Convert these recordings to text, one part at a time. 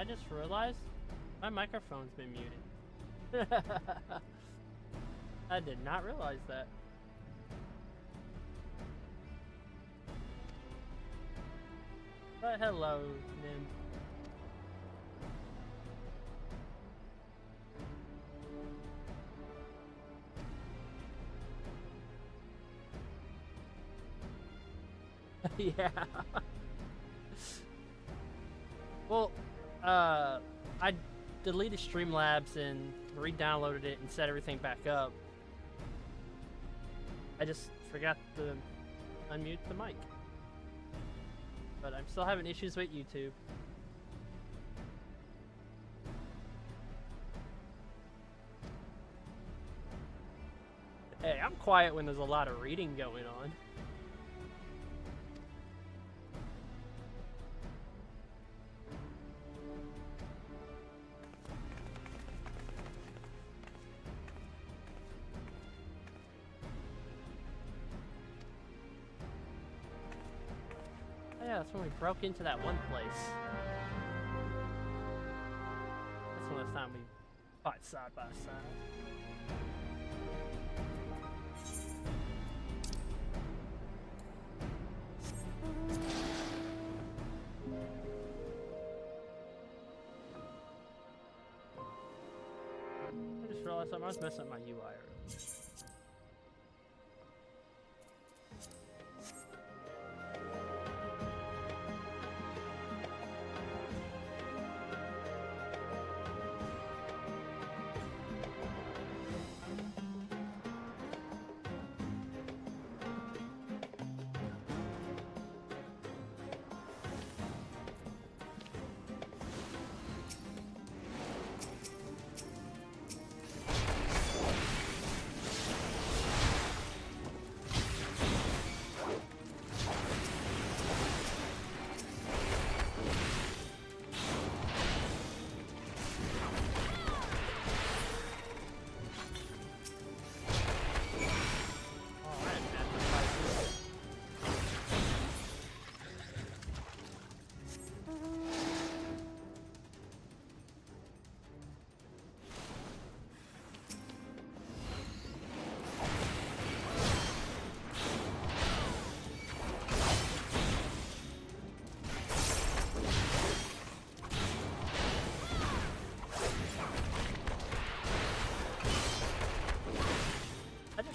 I just realized my microphone's been muted. I did not realize that. But hello, Nim. Yeah. Well, I deleted Streamlabs and re-downloaded it and set everything back up. I just forgot to unmute the mic. But I'm still having issues with YouTube. Hey, I'm quiet when there's a lot of reading going on. Yeah, that's when we broke into that one place. That's when last time we fought side by side. I just realized something. I was messing up my UI earlier.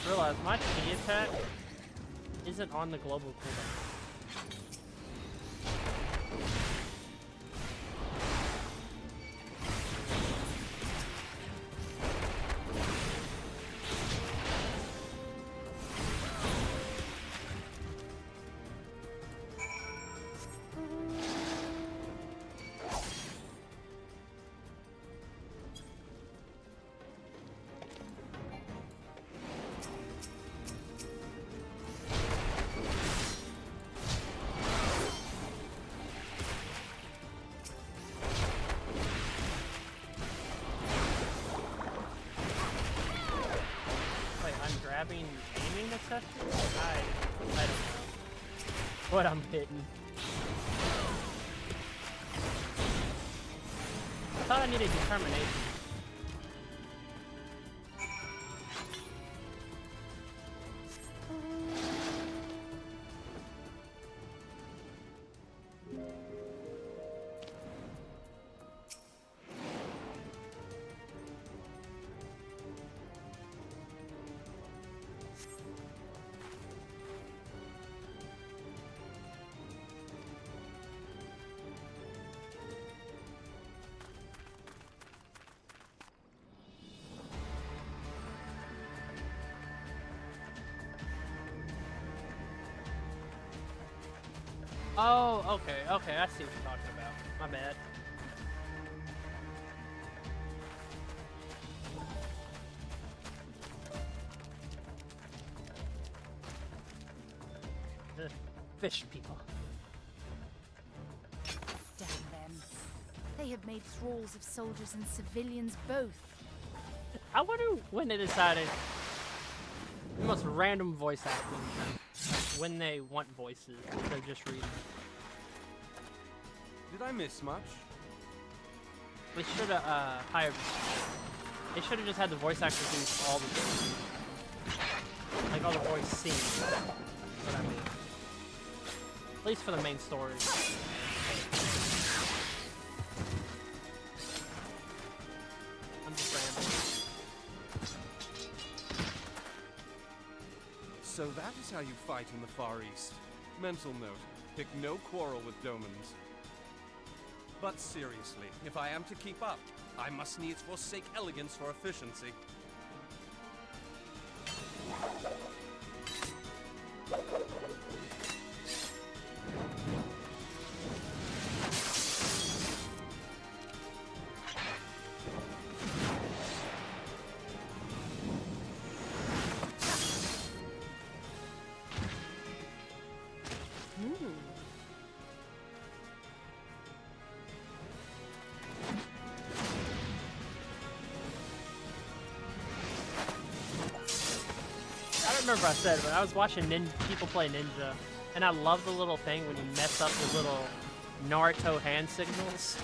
Realize my T attack isn't on the global cooldown. Grabbing aiming accessories? I don't know what I'm hitting. I thought I needed determination. Oh, okay, I see what you're talking about. My bad. Fish people. Damn them. They have made thralls of soldiers and civilians both. I wonder when they decided the most random voice acting when they want voices, they're just reading. Did I miss much? They should have hired. They should have just had the voice actors do all the voices. Like all the voice scenes. What I mean. At least for the main story. I'm just rambling. So that is how you fight in the Far East. Mental note, pick no quarrel with Domans. But seriously, if I am to keep up, I must needs forsake elegance for efficiency. I don't remember what I said, but I was watching people play Ninja, and I love the little thing when you mess up the little Naruto hand signals.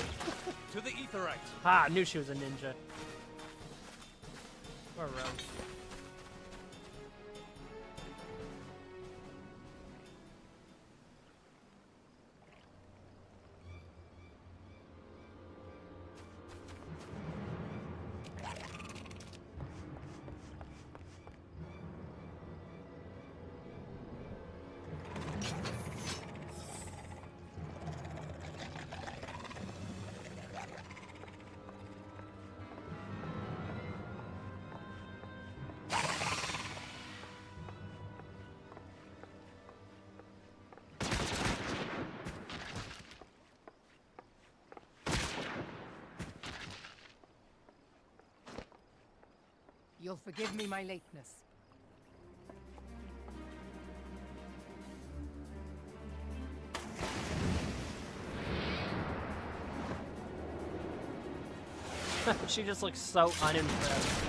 To the Aetheryte! Ah, I knew she was a ninja. Or a rogue. You'll forgive me my lateness. She just looks so unimpressed.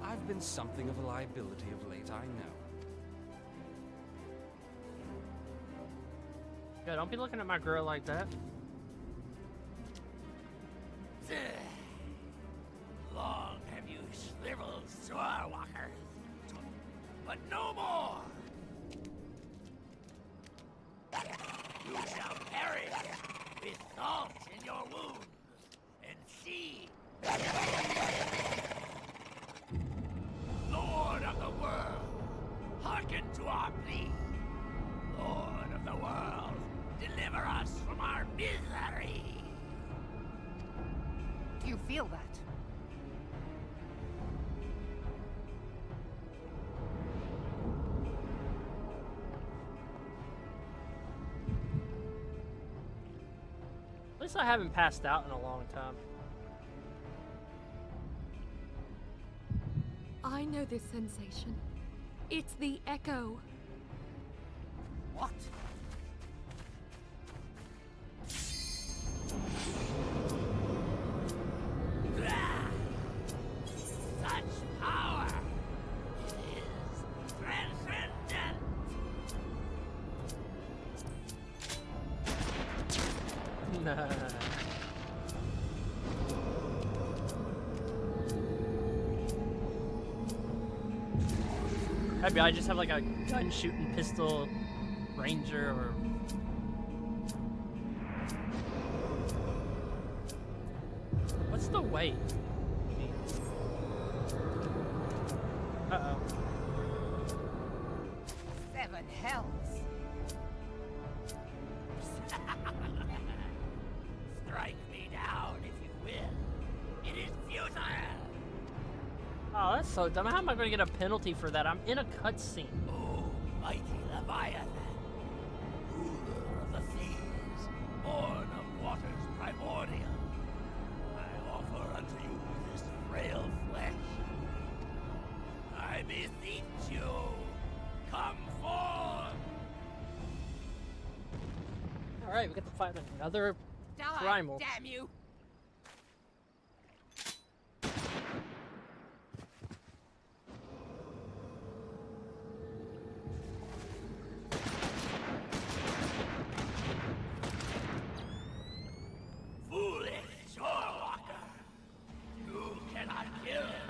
I've been something of a liability of late, I know. Yeah, don't be looking at my girl like that. Long have you shriveled, Swordwalkers, but no more! You shall perish with salt in your wounds, and see. Lord of the world, hearken to our plea. Lord of the world, deliver us from our misery. Do you feel that? At least I haven't passed out in a long time. I know this sensation. It's the echo. What? Such power! It is transcendent! Nah. Maybe I just have like a gun shooting pistol ranger or what's the weight? Uh-oh. 7 hells. Strike me down if you will. It is futile! Oh, that's so dumb. How am I going to get a penalty for that? I'm in a cutscene. O mighty Leviathan, ruler of the seas, born of waters primordial, I offer unto you this frail flesh. I beseech you, come forth! Alright, we get to fight another Die, primal. damn you!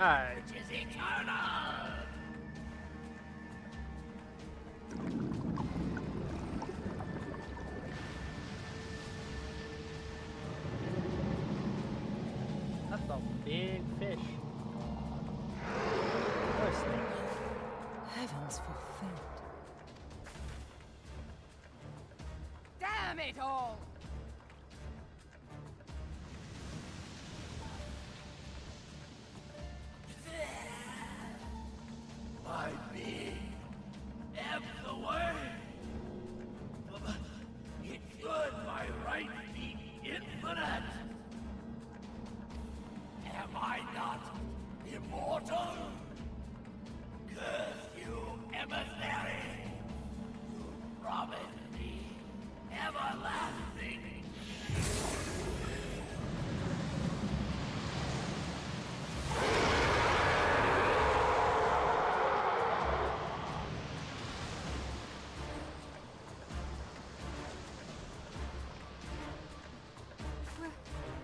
Alright. which is eternal! That's a big fish. Or a snake. Heavens fulfilled. Damn it all! My being ebbs away. But it should by right be infinite. Am I not immortal? Curse you, emissary! You promised me everlasting.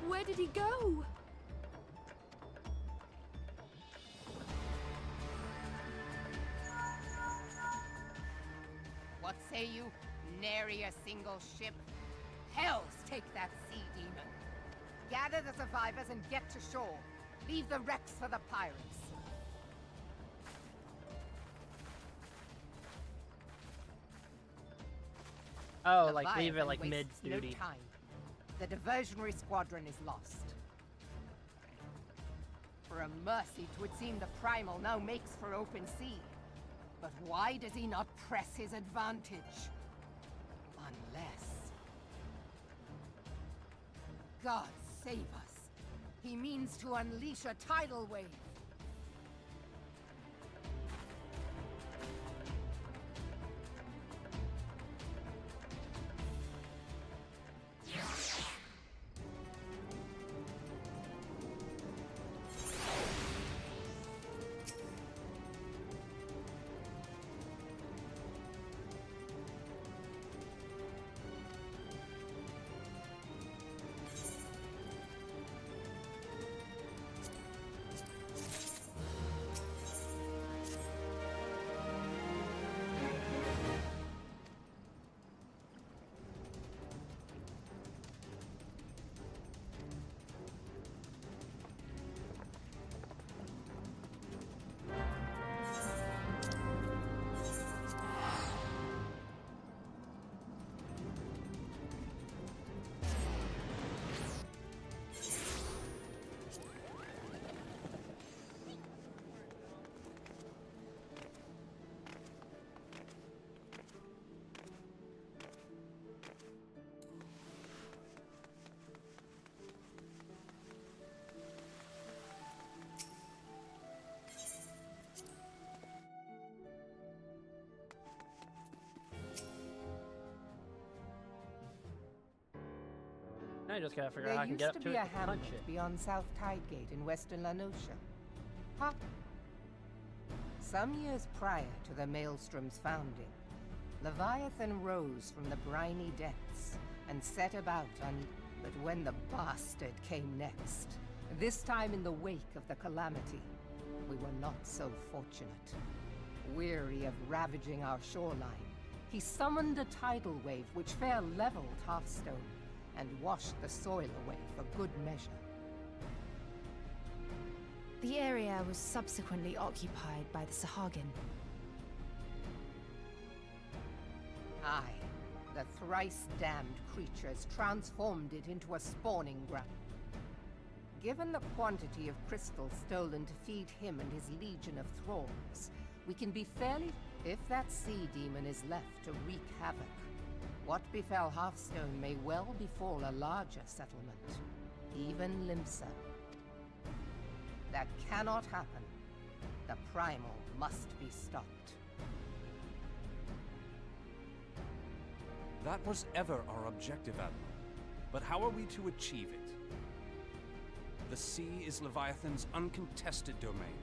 Where did he go? What say you? Nary a single ship? Hells take that sea demon. Gather the survivors and get to shore. Leave the wrecks for the pirates. Oh, like leave it Leviathan like wastes mid-duty. No time. The diversionary squadron is lost. For a mercy, 'twould seem the Primal now makes for open sea. But why does he not press his advantage? Unless... God save us. He means to unleash a tidal wave. Now I just gotta figure out There how I can used get to up to be it a and punch hamlet it. beyond South Tidegate in western La Noscia. Huh? Some years prior to the Maelstrom's founding, Leviathan rose from the briny depths and set about on... But when the bastard came next, this time in the wake of the calamity, we were not so fortunate. Weary of ravaging our shoreline, he summoned a tidal wave which fair leveled Hearthstone and washed the soil away for good measure. The area was subsequently occupied by the Sahagin. Aye, the thrice-damned creatures transformed it into a spawning ground. Given the quantity of crystal stolen to feed him and his legion of thralls, we can be fairly... If that sea demon is left to wreak havoc, what befell Hearthstone may well befall a larger settlement, even Limsa. That cannot happen. The Primal must be stopped. That was ever our objective, Admiral. But how are we to achieve it? The sea is Leviathan's uncontested domain.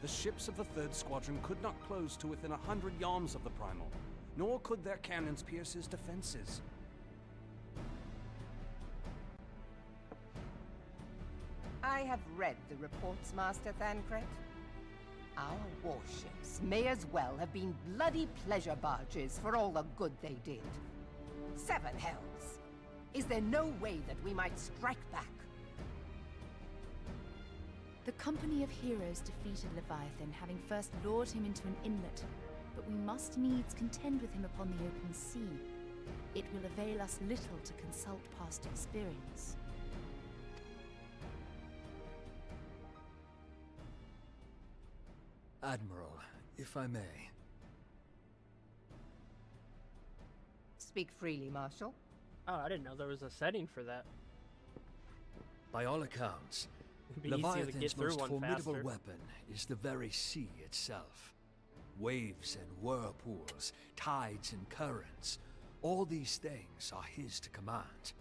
The ships of the Third Squadron could not close to within 100 yards of the Primal, nor could their cannons pierce his defenses. I have read the reports, Master Thancred. Our warships may as well have been bloody pleasure barges for all the good they did. Seven hells! Is there no way that we might strike back? The company of heroes defeated Leviathan, having first lured him into an inlet, but we must needs contend with him upon the open sea. It will avail us little to consult past experience. Admiral, if I may. Speak freely, Marshal. Oh, I didn't know there was a setting for that. By all accounts, It'd be easier to get Leviathan's through most one formidable faster. weapon is the very sea itself. Waves and whirlpools, tides and currents, all these things are his to command.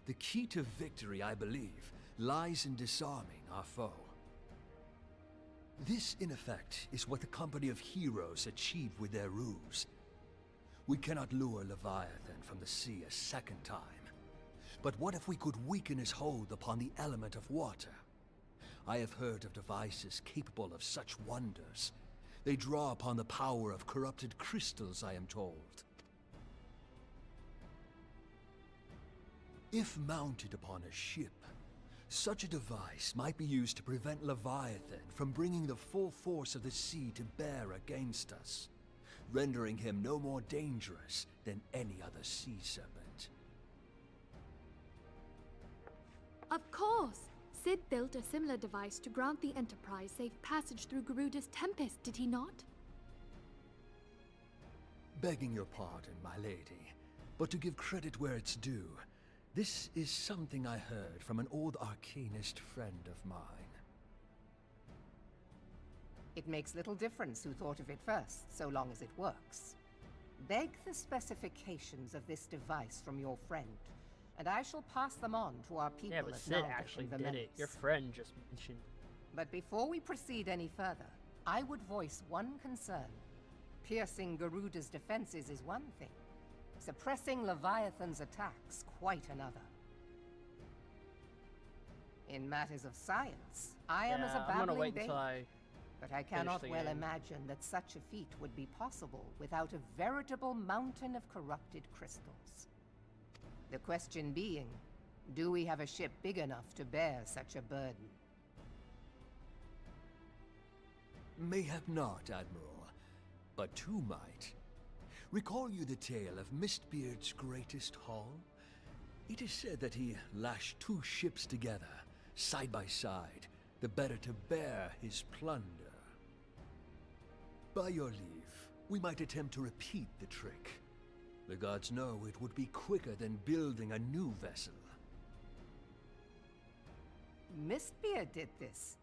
The key to victory, I believe, lies in disarming our foe. This, in effect, is what the company of heroes achieved with their ruse. We cannot lure Leviathan from the sea a second time. But what if we could weaken his hold upon the element of water? I have heard of devices capable of such wonders. They draw upon the power of corrupted crystals, I am told. If mounted upon a ship, such a device might be used to prevent Leviathan from bringing the full force of the sea to bear against us, rendering him no more dangerous than any other sea serpent. Of course! Sid built a similar device to grant the Enterprise safe passage through Garuda's Tempest, did he not? Begging your pardon, my lady, but to give credit where it's due, this is something I heard from an old arcanist friend of mine. It makes little difference who thought of it first, so long as it works. Beg the specifications of this device from your friend, and I shall pass them on to our people Yeah, but at Sid Nalgeth actually and the did it. Menace. Your friend just mentioned. But before we proceed any further, I would voice one concern. Piercing Garuda's defenses is one thing. Suppressing Leviathan's attacks, quite another. In matters of science, I am as a I'm gonna babbling wait babe. until I. But I cannot the well game. imagine that such a feat would be possible without a veritable mountain of corrupted crystals. The question being, do we have a ship big enough to bear such a burden? Mayhap not, Admiral, but two might. Recall you the tale of Mistbeard's greatest haul? It is said that he lashed two ships together, side by side, the better to bear his plunder. By your leave, we might attempt to repeat the trick. The gods know it would be quicker than building a new vessel. Mistbeard did this.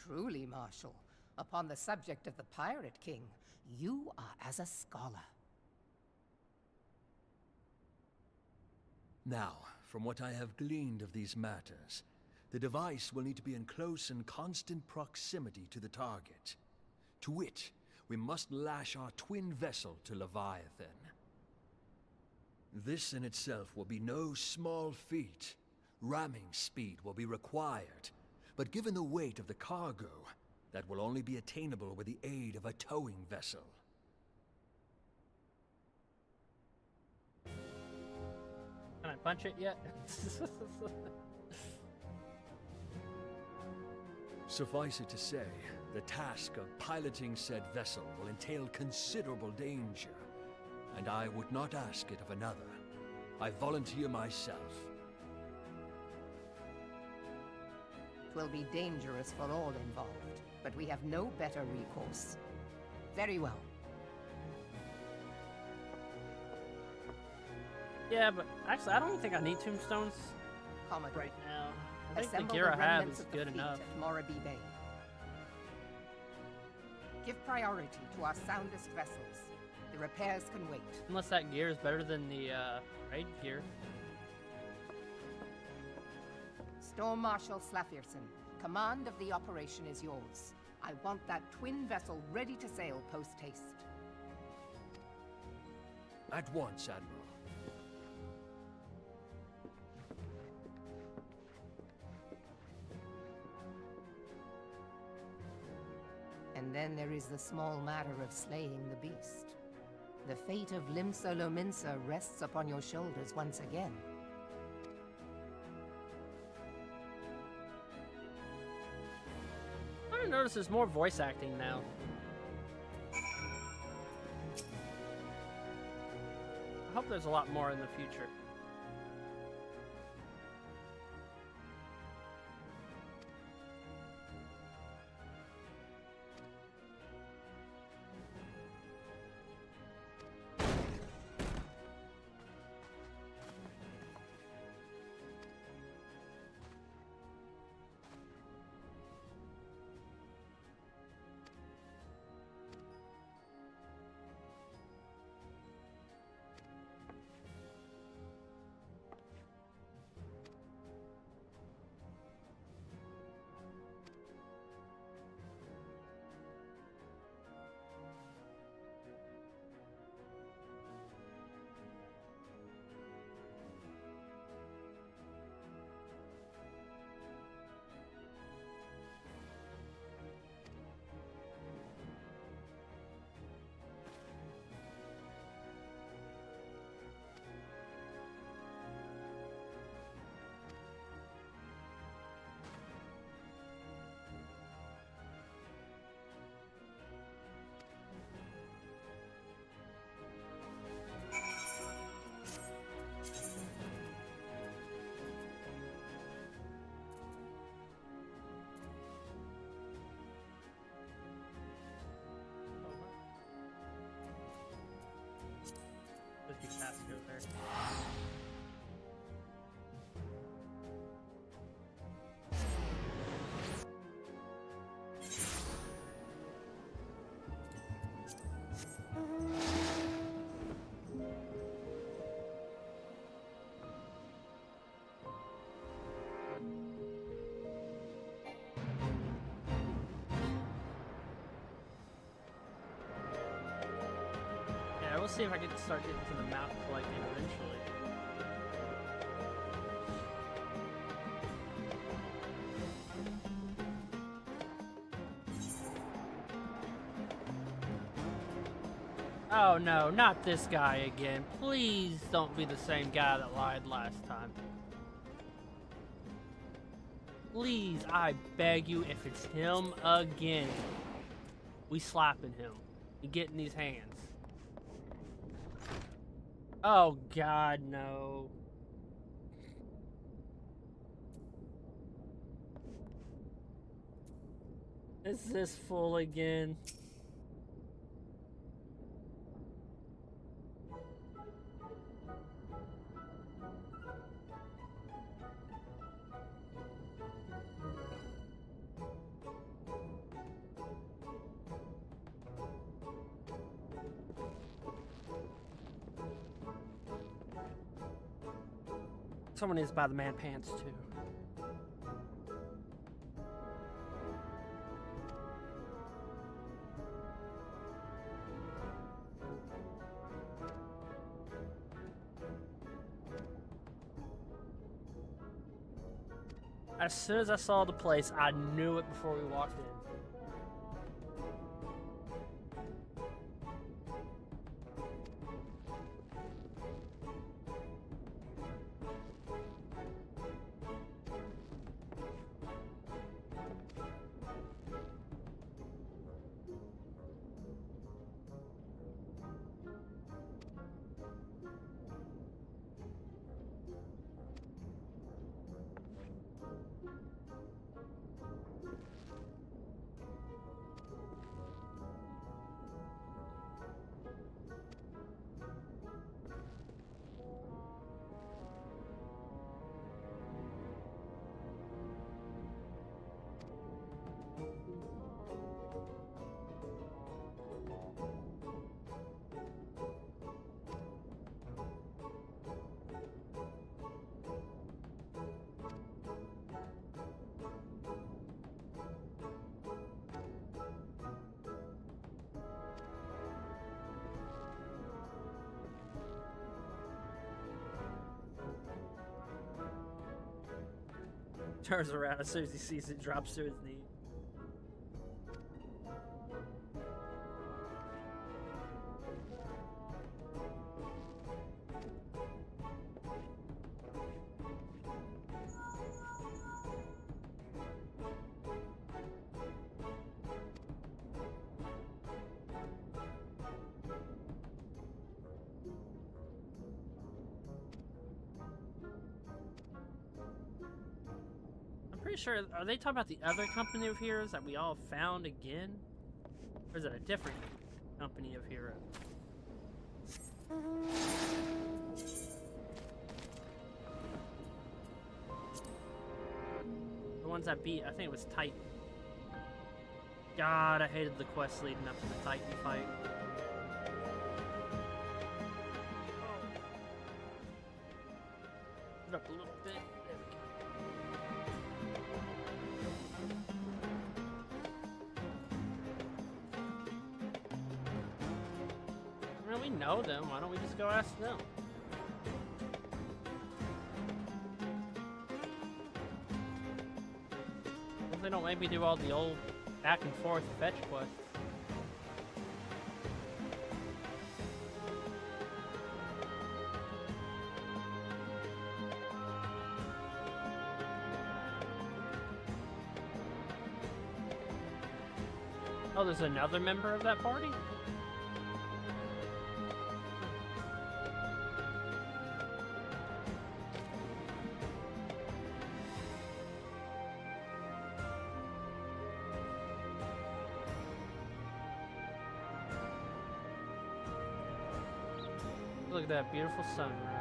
Truly, Marshal, upon the subject of the Pirate King, you are as a scholar. Now, from what I have gleaned of these matters, the device will need to be in close and constant proximity to the target. To wit, we must lash our twin vessel to Leviathan. This in itself will be no small feat. Ramming speed will be required, but given the weight of the cargo, that will only be attainable with the aid of a towing vessel. Can I punch it yet? Suffice it to say, the task of piloting said vessel will entail considerable danger, and I would not ask it of another. I volunteer myself. Twill be dangerous for all involved, but we have no better recourse. Very well. Yeah, but actually, I don't even think I need tombstones Commodore, right now. I think the assemble gear I have remnants is of the good fleet enough. at Moraby Bay. Give priority to our soundest vessels. The repairs can wait. Unless that gear is better than the raid gear. Storm Marshal Slafirson, command of the operation is yours. I want that twin vessel ready to sail post-haste. At once, Admiral. then there is the small matter of slaying the beast. The fate of Limsa Lominsa rests upon your shoulders once again. I notice there's more voice acting now. I hope there's a lot more in the future. Just be fast to go there. Yeah, we'll see if I can start getting to the mountain like eventually. Oh no, not this guy again. Please don't be the same guy that lied last time. Please, I beg you, if it's him again, we slapping him. We getting these hands. Oh God, no. Is this full again? Someone needs to buy the man pants too. As soon as I saw the place, I knew it before we walked in. Turns around as soon as he sees it, drops to his knee. sure, are they talking about the other company of heroes that we all found again? Or is it a different company of heroes? The ones that beat, I think it was Titan. God, I hated the quest leading up to the Titan fight. Put up a little bit. There we go. Well, we know them. Why don't we just go ask them? If they don't make me do all the old back and forth fetch quests. Oh, there's another member of that party? Look at that beautiful sunrise.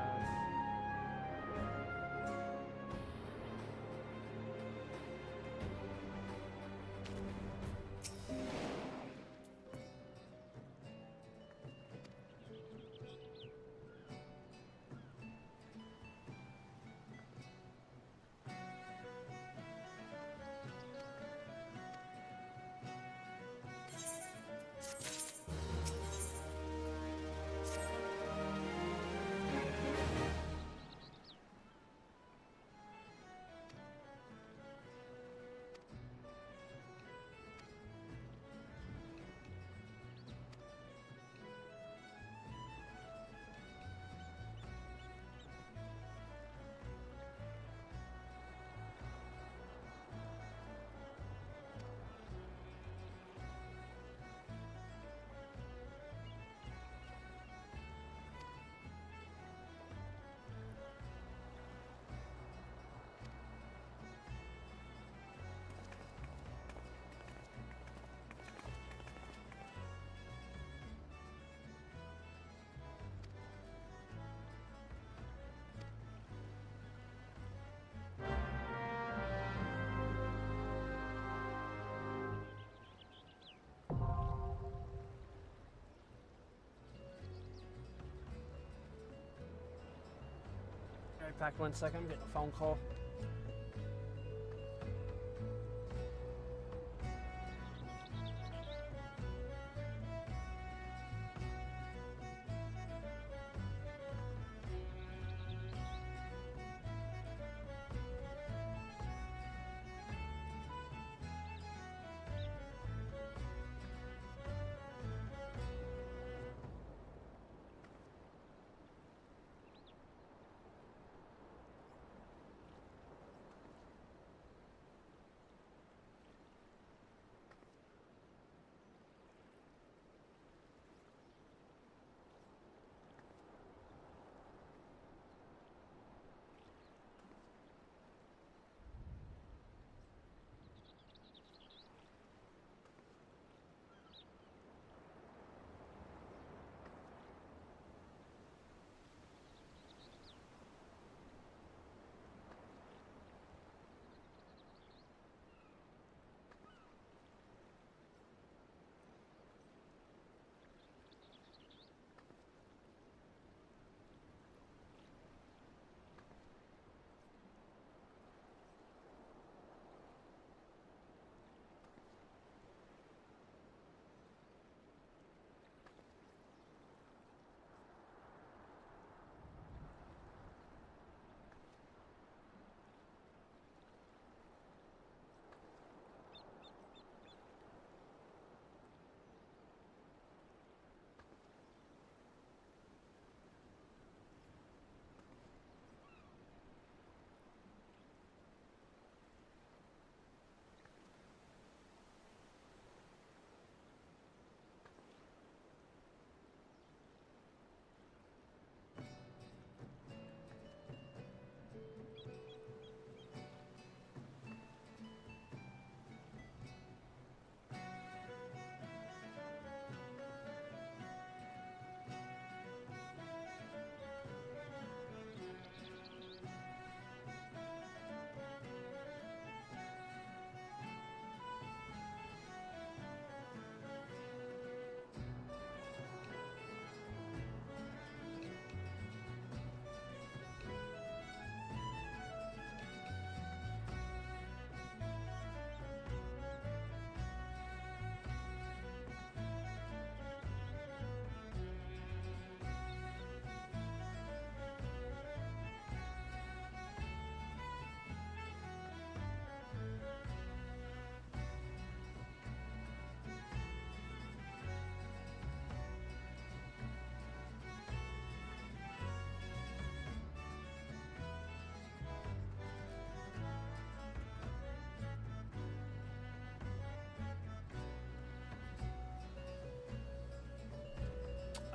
Right back 1 second, I'm getting a phone call.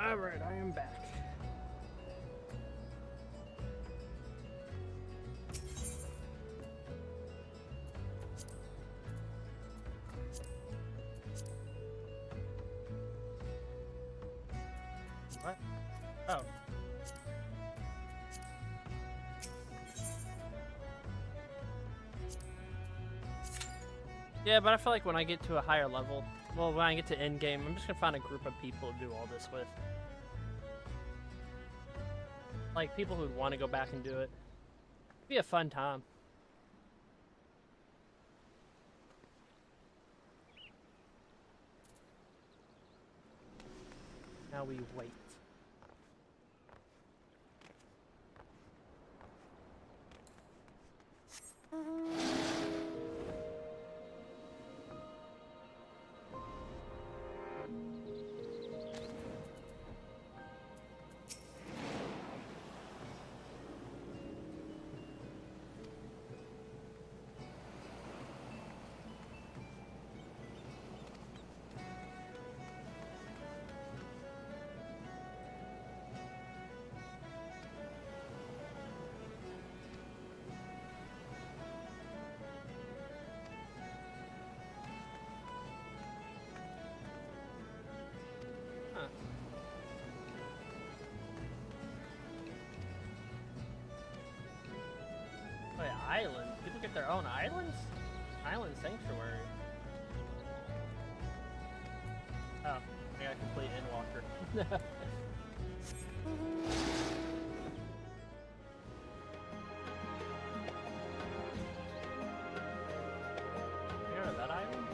Alright, I am back. What? Oh. Yeah, but I feel like when I get to a higher level, well, when I get to end game, I'm just gonna find a group of people to do all this with. Like, people who'd want to go back and do it. It'd be a fun time. Now we wait. Oh yeah, islands. People get their own islands? Island sanctuary. Oh, I got complete Endwalker. You heard of that island?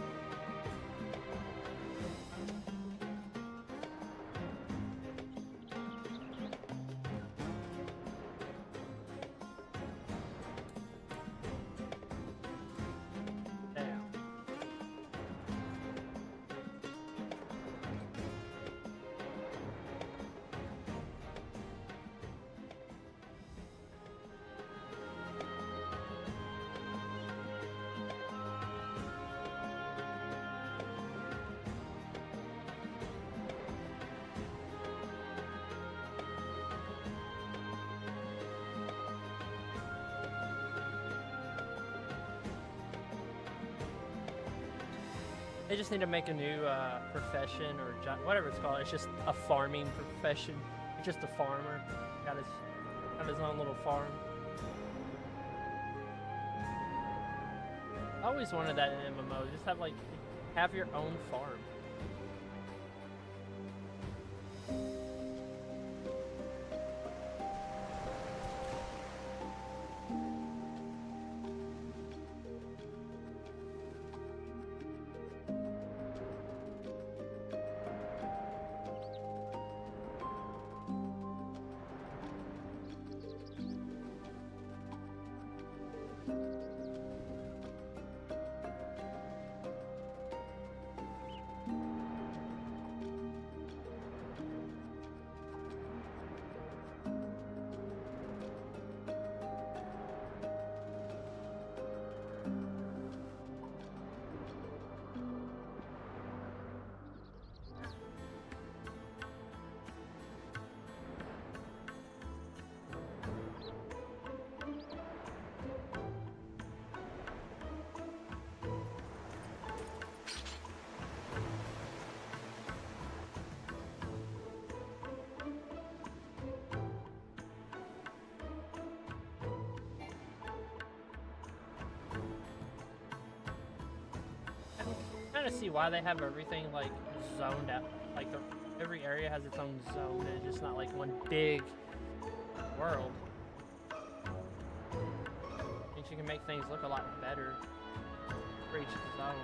Damn. They just need to make a new profession or whatever it's called. It's just a farming profession. It's just a farmer. Got his own little farm. I always wanted that in MMO. Just have your own farm. I kind of see why they have everything like zoned out. Like every area has its own zone, and it's just not like one big world. I think you can make things look a lot better for each zone.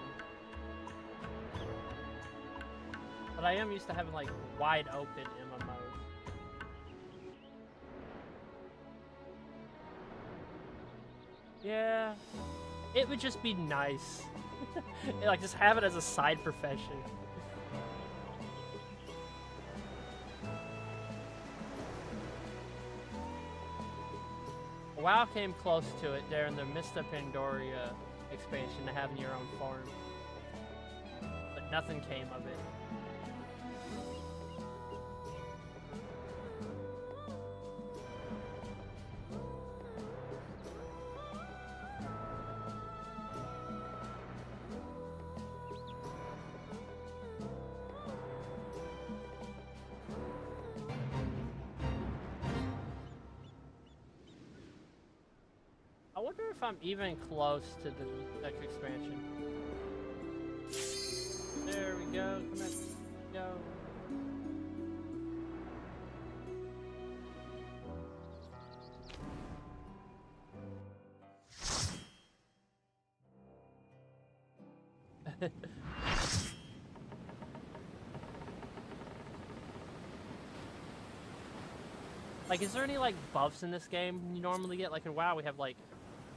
But I am used to having like wide open MMOs. Yeah, it would just be nice. Like, just have it as a side profession. WoW came close to it during the Mista Pandaria expansion to having your own farm. But nothing came of it. wonder if I'm even close to the next expansion. There we go. Come on. Go. Like, is there any, like, buffs in this game you normally get? Like, in WoW, we have, like,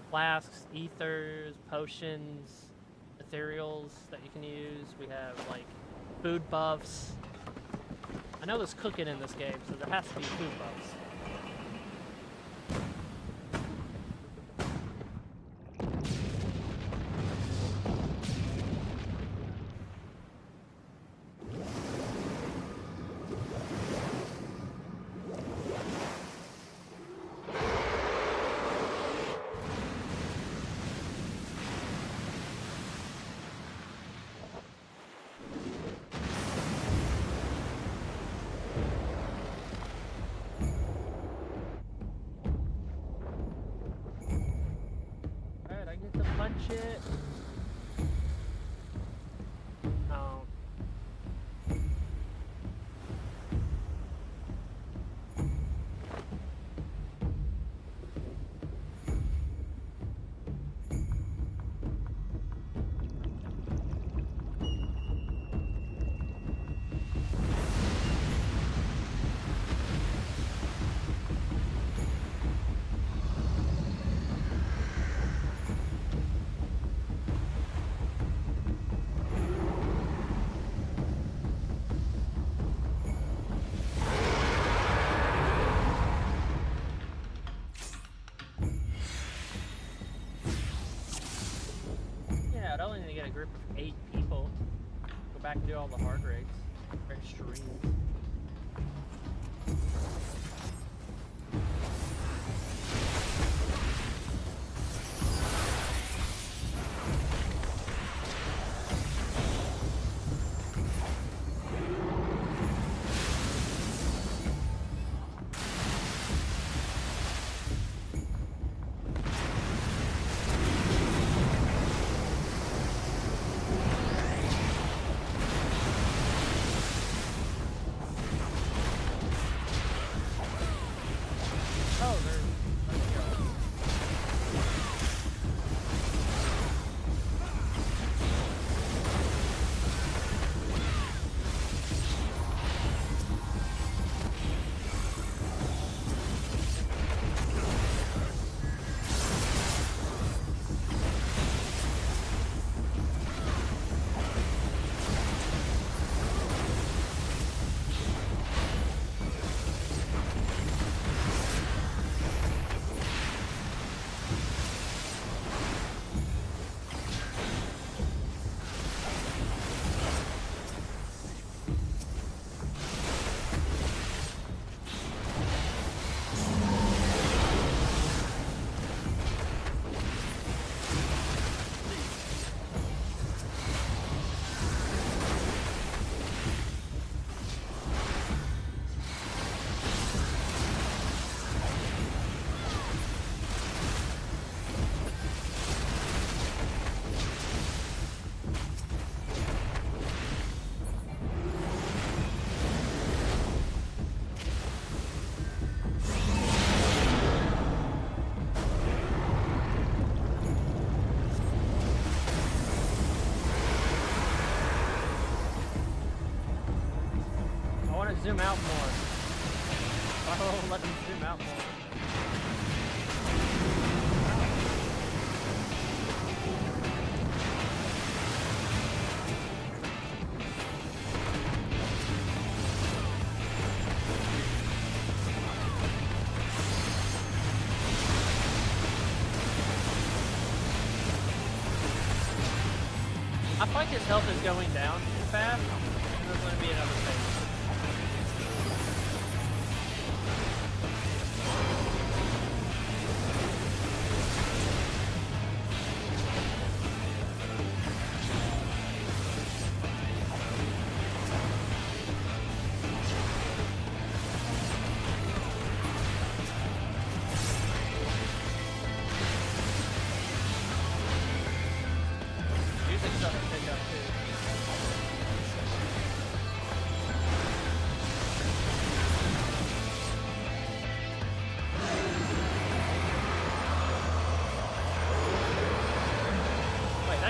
flasks, ethers, potions, ethereals that you can use. We have, like, food buffs. I know there's cooking in this game, so there has to be food buffs. Shit. Oh. I'd only need to get a group of 8 people. Go back and do all the hard rigs. Very extreme. Zoom out more. Oh, let them zoom out more. I feel like his health is going down too fast. There's going to be another phase.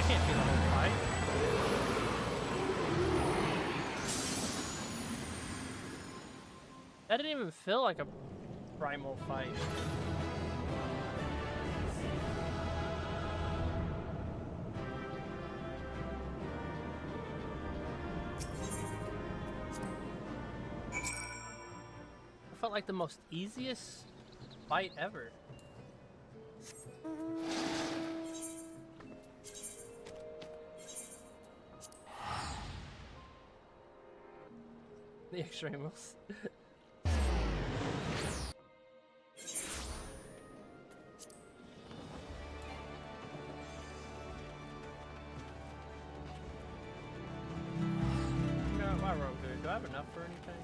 can't be the whole fight. That didn't even feel like a primal fight. It felt like the most easiest fight ever. The extremos. My rogue dude. Do I have enough for anything?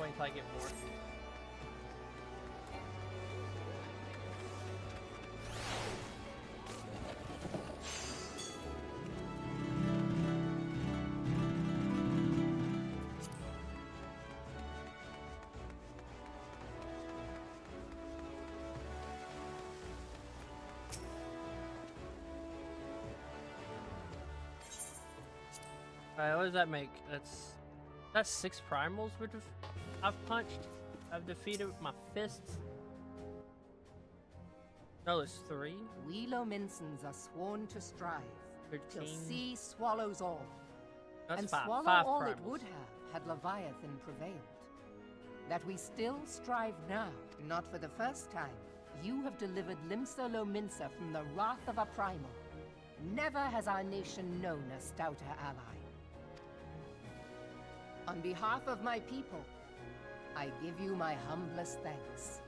Wait until I get more. Alright, what does that make? That's 6 primals I've punched. I've defeated with my fists. No, there's 3. We Lominsons are sworn to strive till 13. sea swallows all. That's and 5. swallow 5 all primals. it would have had Leviathan prevailed. That we still strive now, not for the first time. You have delivered Limsa Lominsa from the wrath of a primal. Never has our nation known a stouter ally. On behalf of my people, I give you my humblest thanks.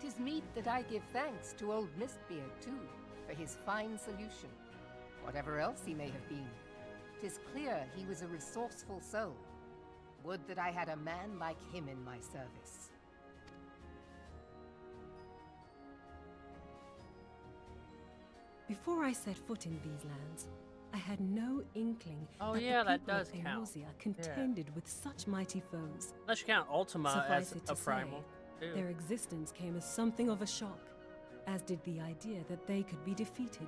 Tis meet that I give thanks to old Mistbeard, too, for his fine solution. Whatever else he may have been, 'tis clear he was a resourceful soul. Would that I had a man like him in my service. Before I set foot in these lands, I had no inkling Oh, that yeah, the that people does of count. Eorzea contended with such mighty foes. Unless you count Ultima Suffice as it a to say, primal. too. their existence came as something of a shock, as did the idea that they could be defeated.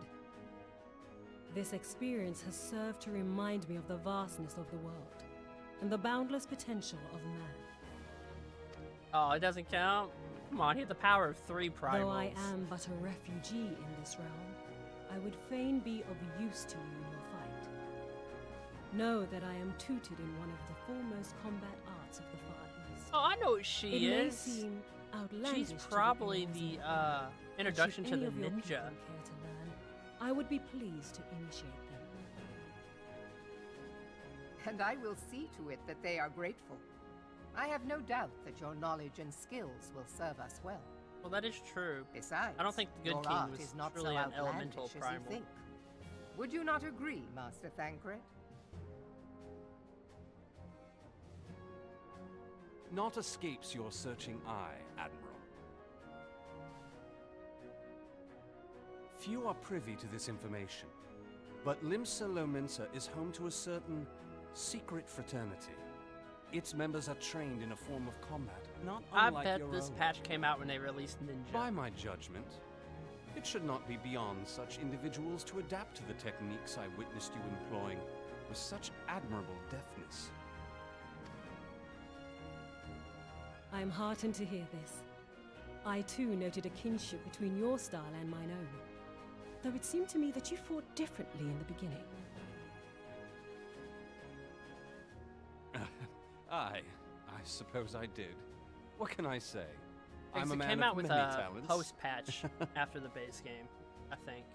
This experience has served to remind me of the vastness of the world, and the boundless potential of man. Oh, it doesn't count? Come on, he had the power of 3 primals. Though I am but a refugee in this realm, I would fain be of use to you in your fight. Know that I am tutored in one of the foremost combat arts of the Far East. Oh, I know what she It may is. seem outlandish She's to probably Eorzea, the but introduction should to any the of your people ninja. care to learn, I would be pleased to initiate them. And I will see to it that they are grateful. I have no doubt that your knowledge and skills will serve us well. Well, that is true. Besides, I don't think the Good your King art was is not truly so an outlandish elemental as primal. you think. Would you not agree, Master Thancred? Naught escapes your searching eye, Admiral. Few are privy to this information, but Limsa Lominsa is home to a certain secret fraternity. Its members are trained in a form of combat, not I unlike bet your this own. patch came out when they released Ninja. By my judgment, it should not be beyond such individuals to adapt to the techniques I witnessed you employing with such admirable deftness. I am heartened to hear this. I too noted a kinship between your style and mine own, though it seemed to me that you fought differently in the beginning. I suppose I did. What can I say? Because I'm a it man came of out with many a talents. post-patch after the base game, I think.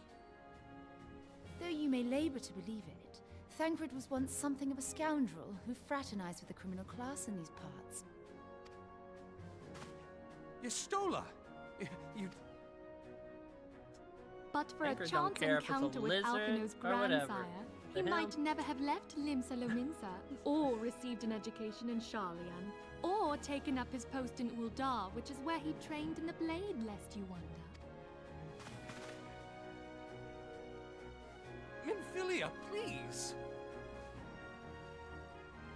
Though you may labor to believe it, Thancred was once something of a scoundrel who fraternized with the criminal class in these parts. Yestola! You... But for a Anchor don't chance care if it's a encounter with lizard Alphinaud's or whatever. grandsire, To he him. might never have left Limsa Lominsa, or received an education in Sharlayan, or taken up his post in Uldar, which is where he trained in the blade, lest you wonder. Nymphilia, please!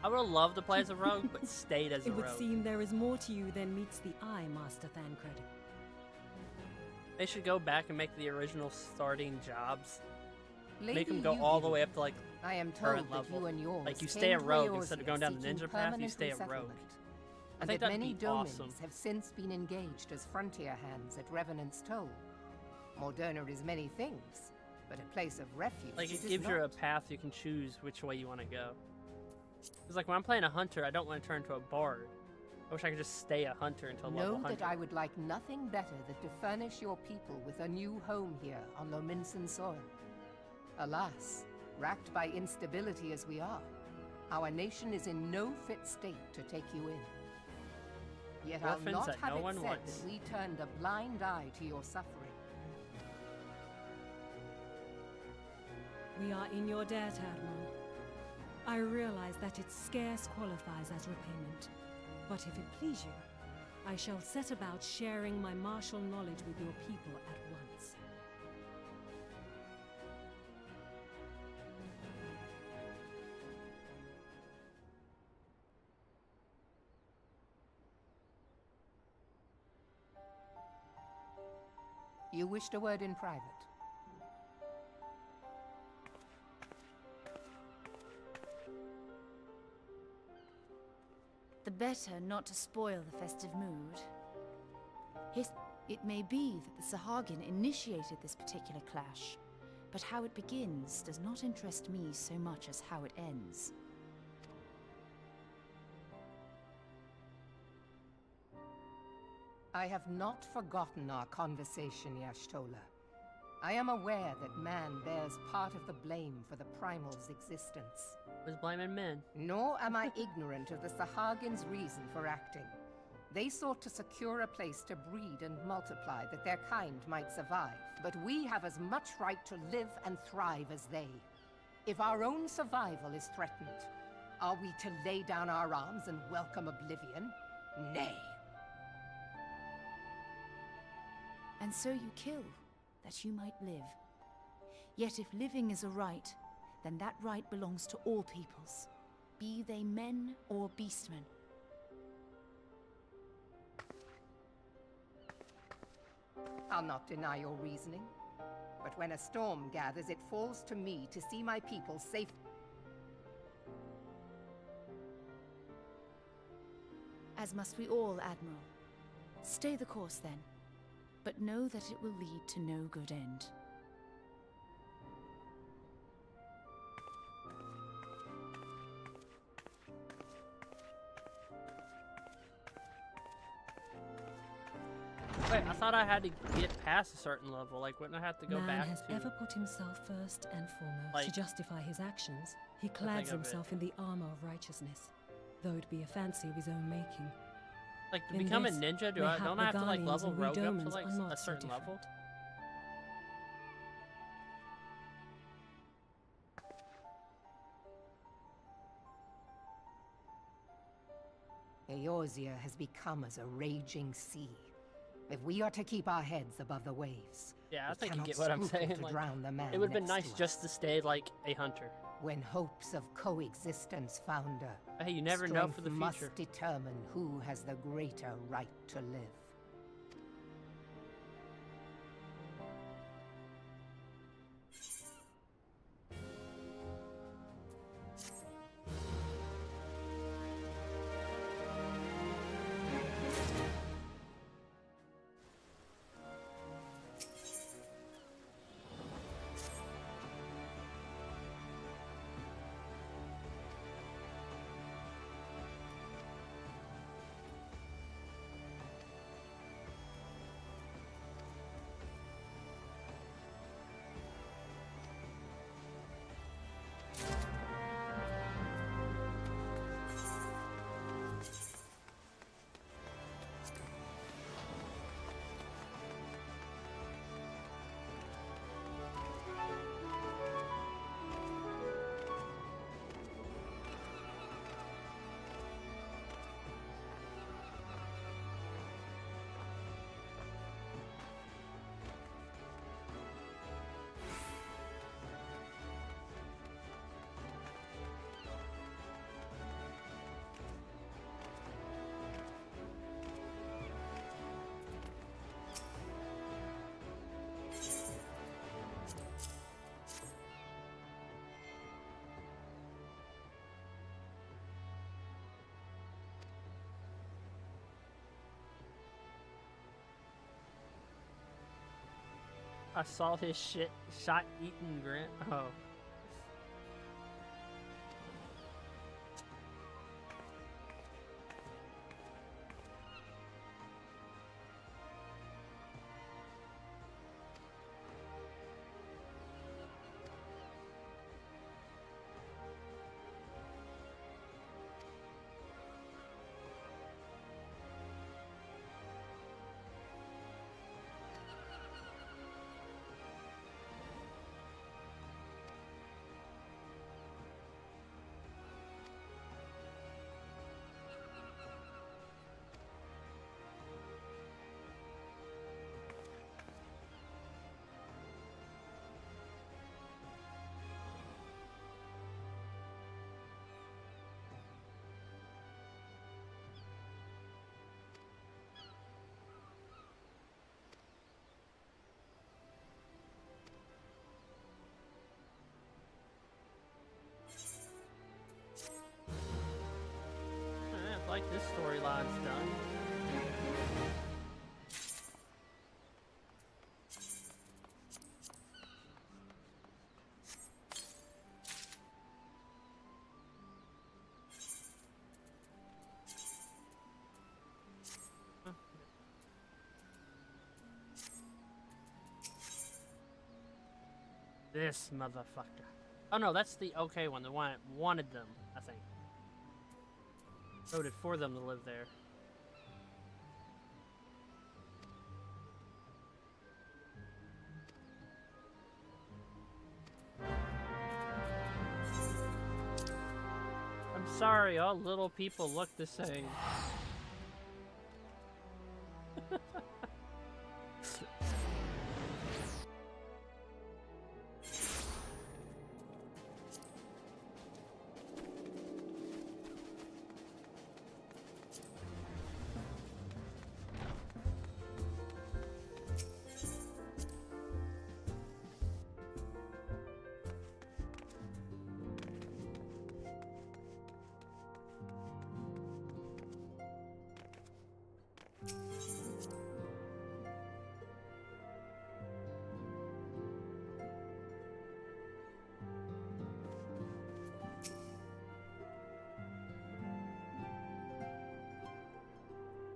I would have loved to play as a rogue, but stayed as a It would rogue. seem there is more to you than meets the eye, Master Thancred. They should go back and make the original starting jobs. Make Lady them go all the Yugin, way up to like I am told current that level. you and yours Like you came stay a to rogue instead of going down the Eorzea ninja path. You seeking stay a permanent rogue. resettlement, I and think that that'd many be domins awesome. have since been engaged as frontier hands at Revenant's Toll. Morderna is many things, but a place of refuge Like it it is gives you a not. path you can choose which way you want to go. It's like when I'm playing a hunter, I don't want to turn into a bard. I wish I could just stay a hunter until level Know 100. that I would like nothing better than to furnish your people with a new home here on Lominsan soil. Alas, racked by instability as we are, our nation is in no fit state to take you in. Yet I'll Orphans not that have no it one said wants. that we turned a blind eye to your suffering. We are in your debt, Admiral. I realize that it scarce qualifies as repayment, but if it please you, I shall set about sharing my martial knowledge with your people at once. You wished a word in private. The better not to spoil the festive mood. It may be that the Sahagin initiated this particular clash, but how it begins does not interest me so much as how it ends. I have not forgotten our conversation, Y'ashtola. I am aware that man bears part of the blame for the Primal's existence. Was blaming men. Nor am I ignorant of the Sahagin's reason for acting. They sought to secure a place to breed and multiply that their kind might survive. But we have as much right to live and thrive as they. If our own survival is threatened, are we to lay down our arms and welcome oblivion? Nay. And so you kill, that you might live. Yet if living is a right, then that right belongs to all peoples, be they men or beastmen. I'll not deny your reasoning. But when a storm gathers, it falls to me to see my people safe. As must we all, Admiral. Stay the course, then. But know that it will lead to no good end. Wait, I thought I had to get past a certain level. Like, wouldn't I have to go Man back has to... ever put himself first and foremost. Like- to justify his actions, he clads of it. himself in the armor of righteousness, though it be a fancy of his own making. Like, to In become a this, ninja, mayhap don't I have to, like, the level Guardians and rogue up to, Redomans like, are not a so certain level? different. Eorzea has become as a raging sea. If we are to keep our heads above the waves, Yeah, I we think you cannot get what I'm scruple saying. to Like, drown the man it would have been next nice to just us. to stay, like, a hunter. When hopes of coexistence founder, But hey, you never know for the strength future. must determine who has the greater right to live. I saw his shot eating Grant. Oh. I like this storyline's done. This motherfucker. Oh no, that's the okay one. The one that wanted them, I think. Voted for them to live there. I'm sorry, all little people look the same.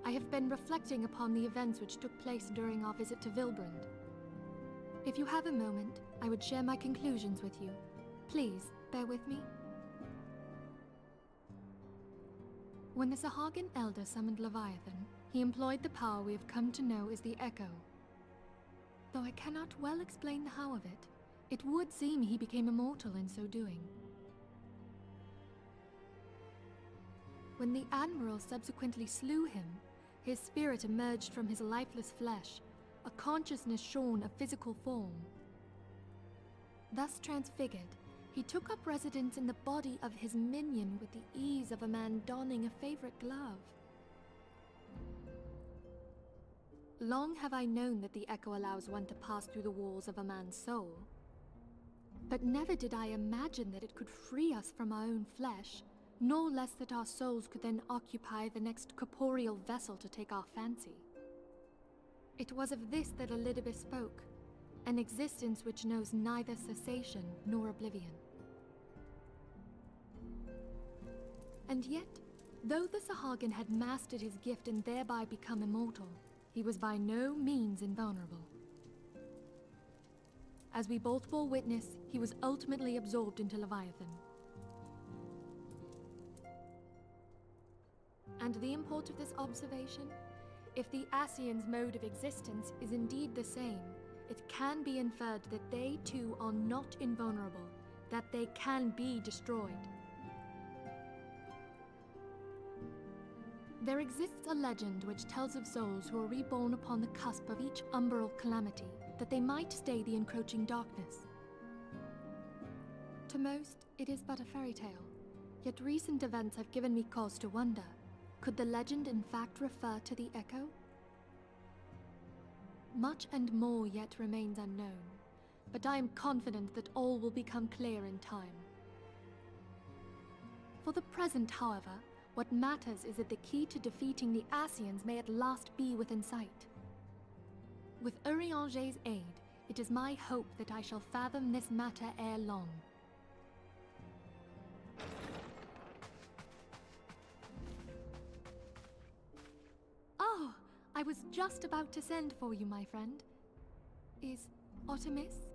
I have been reflecting upon the events which took place during our visit to Vilbrand. If you have a moment, I would share my conclusions with you. Please, bear with me. When the Sahagin Elder summoned Leviathan, he employed the power we have come to know as the Echo. Though I cannot well explain the how of it, it would seem he became immortal in so doing. When the Admiral subsequently slew him, his spirit emerged from his lifeless flesh, a consciousness shorn of physical form. Thus transfigured, he took up residence in the body of his minion with the ease of a man donning a favorite glove. Long have I known that the Echo allows one to pass through the walls of a man's soul. But never did I imagine that it could free us from our own flesh, nor less that our souls could then occupy the next corporeal vessel to take our fancy. It was of this that Elidibus spoke, an existence which knows neither cessation nor oblivion. And yet, though the Sahagin had mastered his gift and thereby become immortal, he was by no means invulnerable. As we both bore witness, he was ultimately absorbed into Leviathan. And the import of this observation? If the Ascians' mode of existence is indeed the same, it can be inferred that they too are not invulnerable, that they can be destroyed. There exists a legend which tells of souls who are reborn upon the cusp of each umbral calamity, that they might stay the encroaching darkness. To most, it is but a fairy tale, yet recent events have given me cause to wonder. Could the legend in fact refer to the Echo? Much and more yet remains unknown, but I am confident that all will become clear in time. For the present, however, what matters is that the key to defeating the Ascians may at last be within sight. With Urianger's aid, It is my hope that I shall fathom this matter ere long. Oh, I was just about to send for you, my friend. Is Artemis?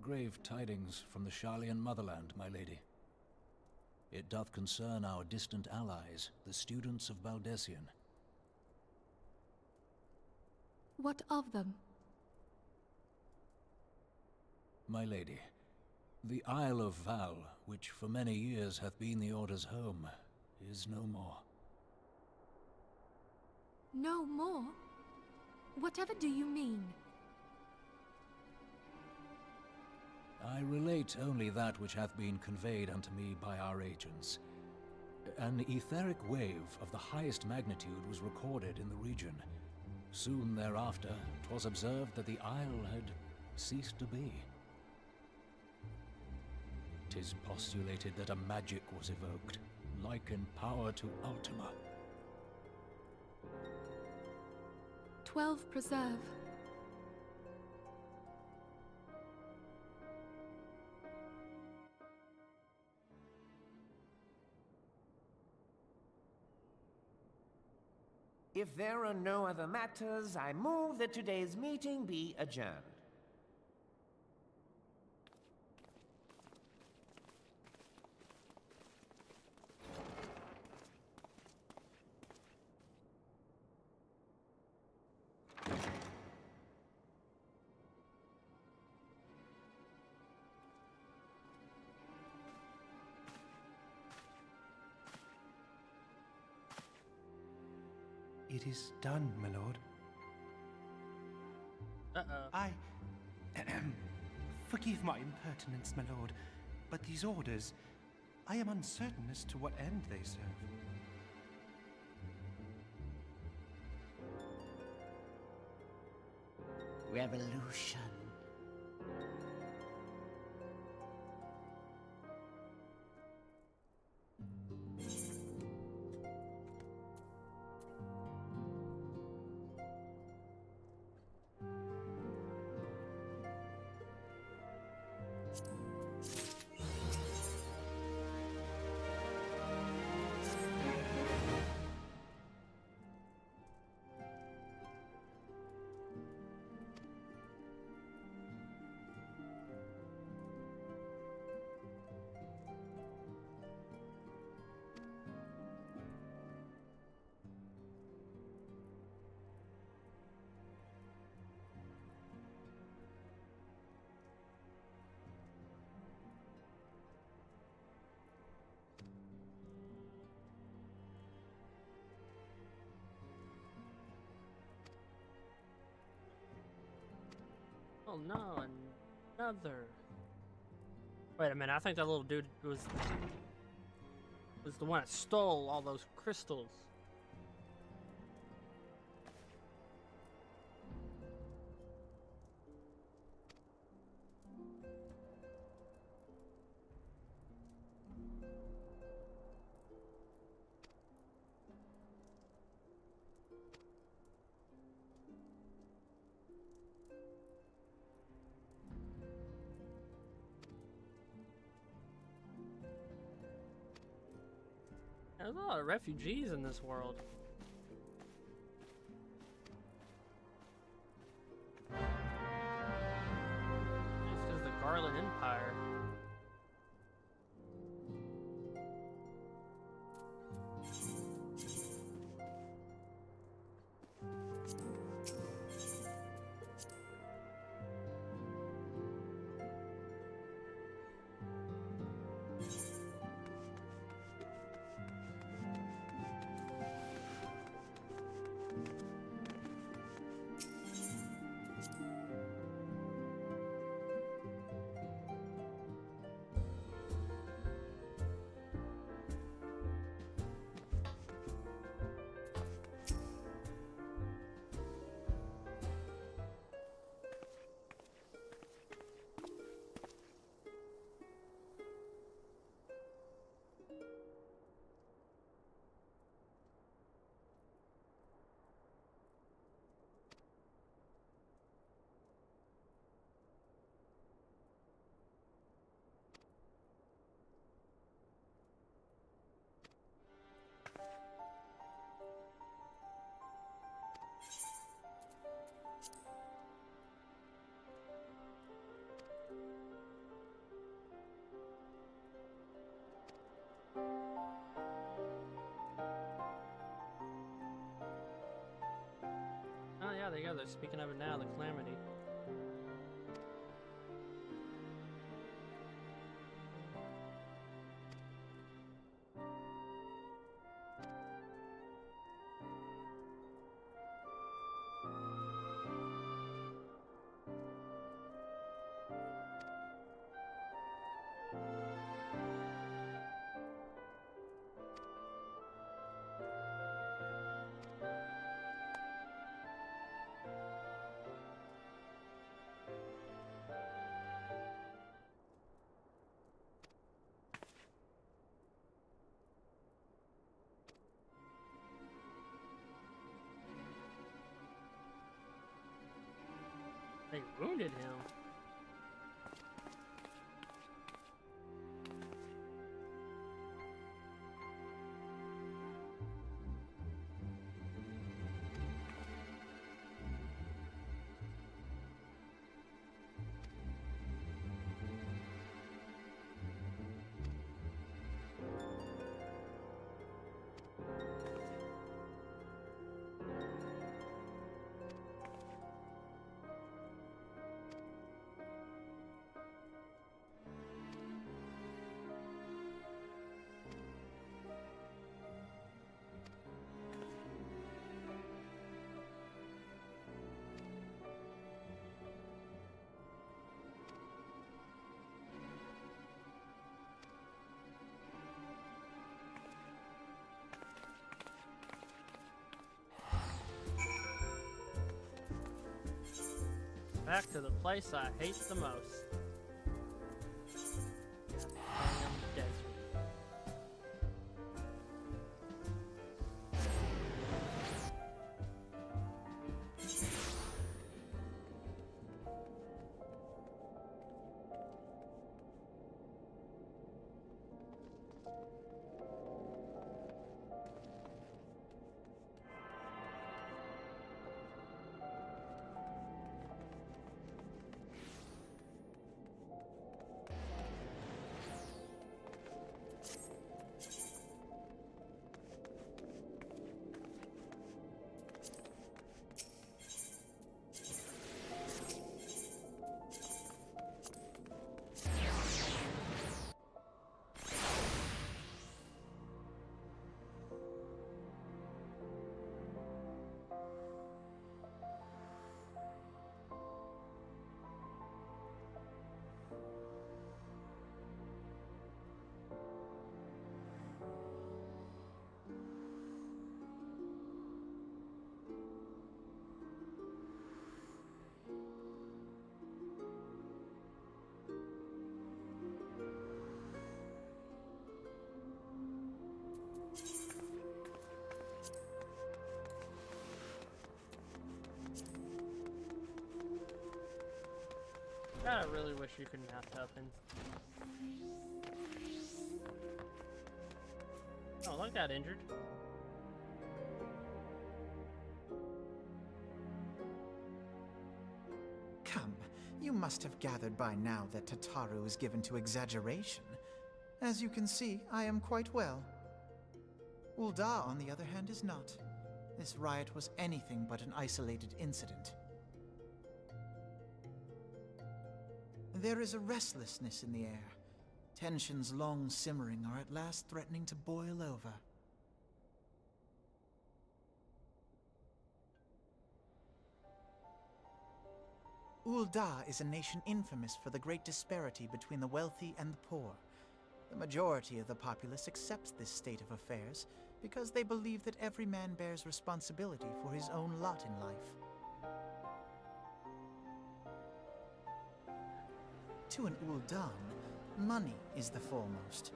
Grave tidings from the Sharlayan motherland, my lady. It doth concern our distant allies, the students of Baldesion. What of them? My lady, the Isle of Val, which for many years hath been the Order's home, is no more. No more? Whatever do you mean? I relate only that which hath been conveyed unto me by our agents. An etheric wave of the highest magnitude was recorded in the region. Soon thereafter, 'twas observed that the isle had ceased to be. 'Tis postulated that a magic was evoked, like in power to Ultima. 12 preserve. If there are no other matters, I move that today's meeting be adjourned. It is done, my lord. Uh-oh. Forgive my impertinence, my lord, but these orders, I am uncertain as to what end they serve. Revolution. Oh no, another. Wait a minute, I think that little dude was the one that stole all those crystals. There's a lot of refugees in this world. It's because the Garland Empire. yeah, there you go. They're speaking of it now, the Calamity. They wounded him. Back to the place I hate the most. Damn desert. God, I really wish you couldn't have tuppence. Oh, look, got injured. Come, you must have gathered by now that Tataru is given to exaggeration. As you can see, I am quite well. Ul'dah, on the other hand, is not. This riot was anything but an isolated incident. There is a restlessness in the air. Tensions long simmering are at last threatening to boil over. Ul'dah is a nation infamous for the great disparity between the wealthy and the poor. The majority of the populace accepts this state of affairs because they believe that every man bears responsibility for his own lot in life. To an Ul'dah, money is the foremost,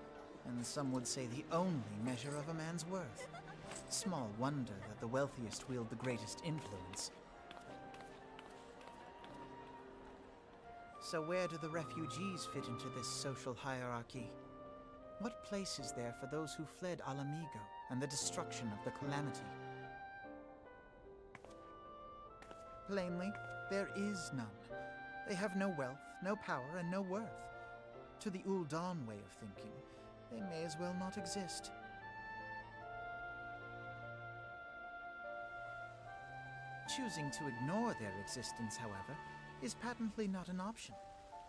and some would say the only measure of a man's worth. Small wonder that the wealthiest wield the greatest influence. So where do the refugees fit into this social hierarchy? What place is there for those who fled Ala Mhigo and the destruction of the Calamity? Plainly, there is none. They have no wealth, no power, and no worth. To the Ul'dah way of thinking, they may as well not exist. Choosing to ignore their existence, however, is patently not an option.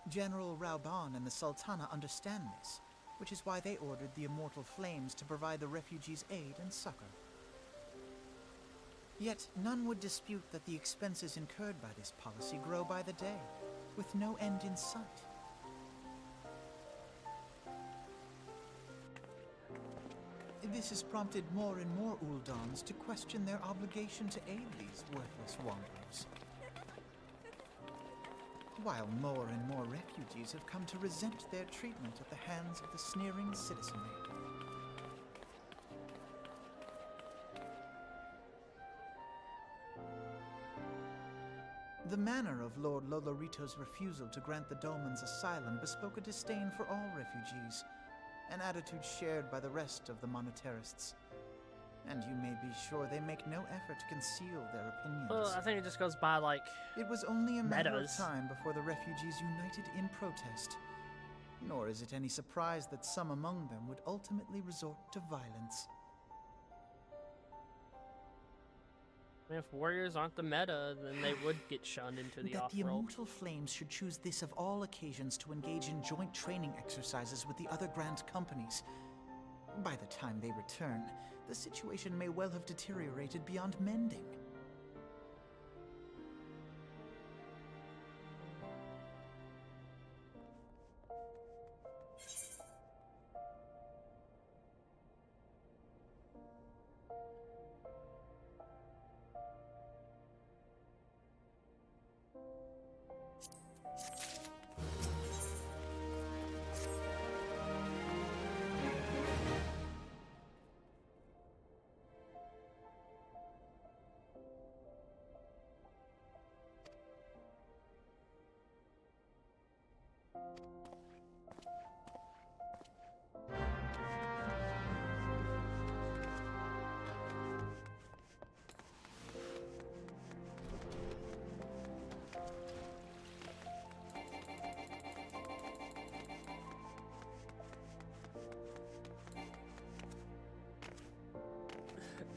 General Rauban and the Sultana understand this, which is why they ordered the Immortal Flames to provide the refugees aid and succor. Yet none would dispute that the expenses incurred by this policy grow by the day, with no end in sight. This has prompted more and more Uldans to question their obligation to aid these worthless wanderers. While more and more refugees have come to resent their treatment at the hands of the sneering citizenry. The manner of Lord Lolorito's refusal to grant the Dolmens asylum bespoke a disdain for all refugees, an attitude shared by the rest of the Monetarists. And you may be sure they make no effort to conceal their opinions. Well, I think it just goes by, like, it was only a matter metas. of time before the refugees united in protest. Nor is it any surprise that some among them would ultimately resort to violence. I mean, if warriors aren't the meta, then they would get shunned into the That the off-world. Immortal Flames should choose this of all occasions to engage in joint training exercises with the other Grand Companies. By the time they return, the situation may well have deteriorated beyond mending.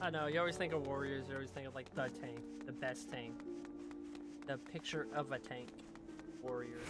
I know, you always think of warriors, you always think of like the tank, the best tank. The picture of a tank warrior.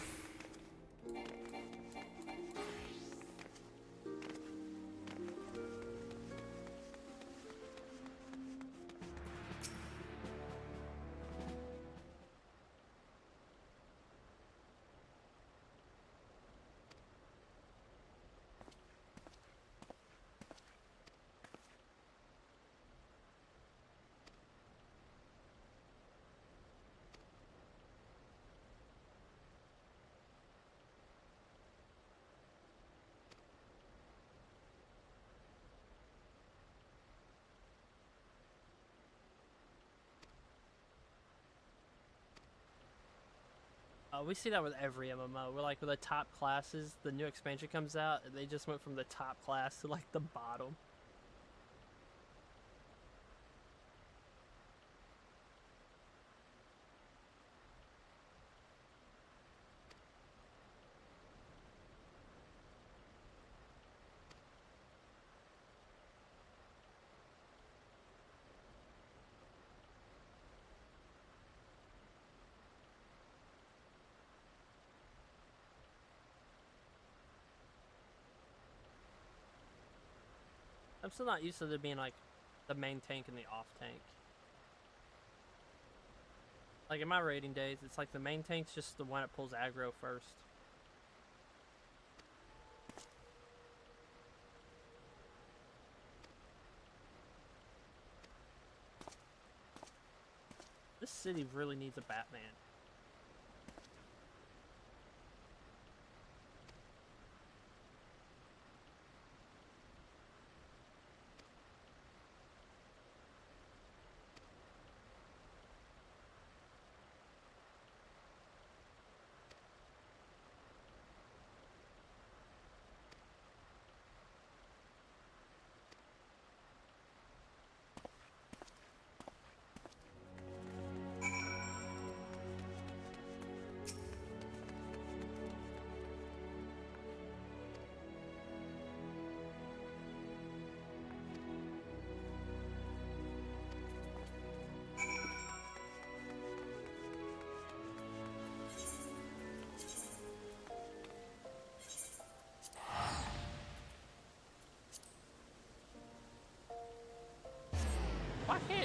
We see that with every MMO. We're like with the top classes, the new expansion comes out, and they just went from the top class to like the bottom. I'm still not used to there being like the main tank and the off tank. Like in my raiding days, it's like the main tank's just the one that pulls aggro first. This city really needs a Batman.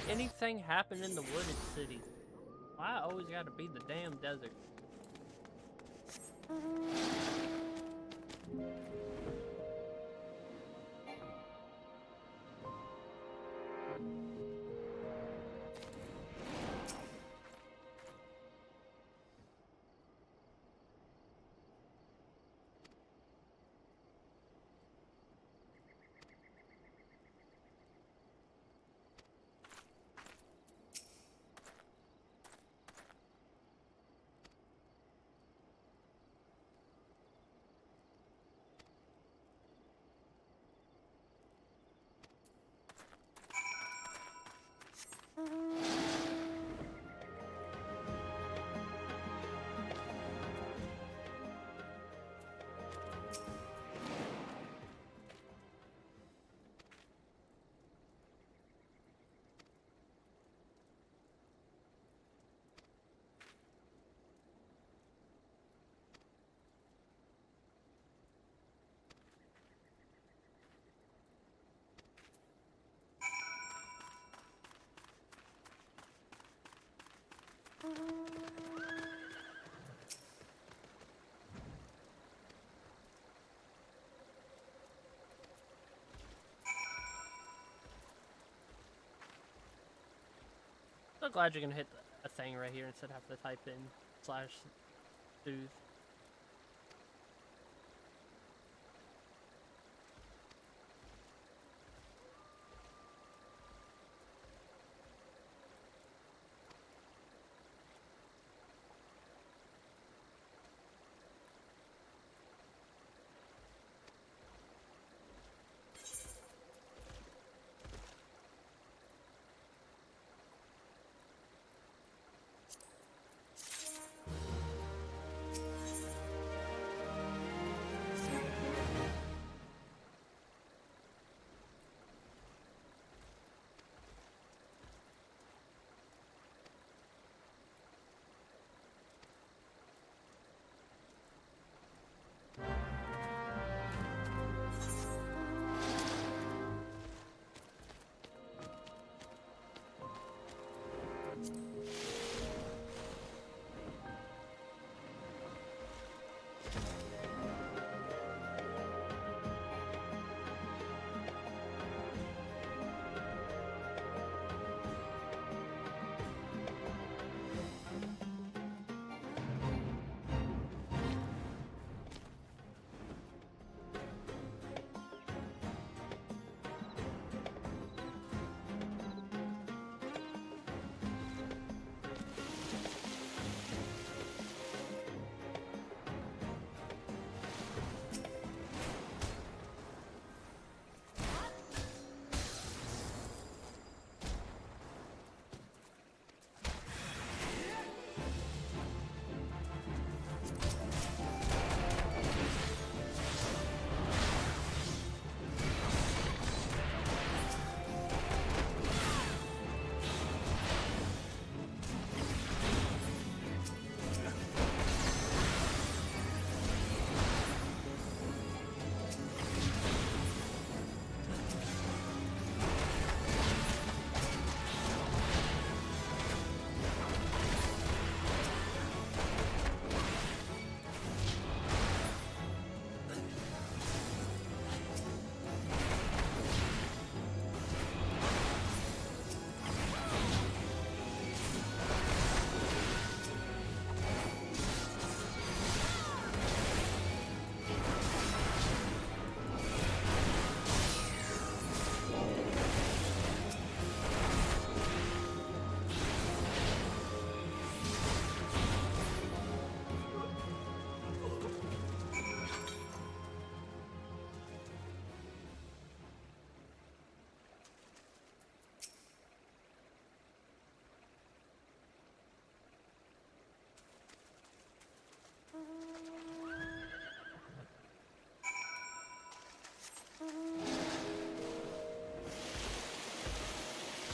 anything happen in the wooded city? Why I always gotta be the damn desert? So glad you can hit a thing right here instead of having to type in /soothe.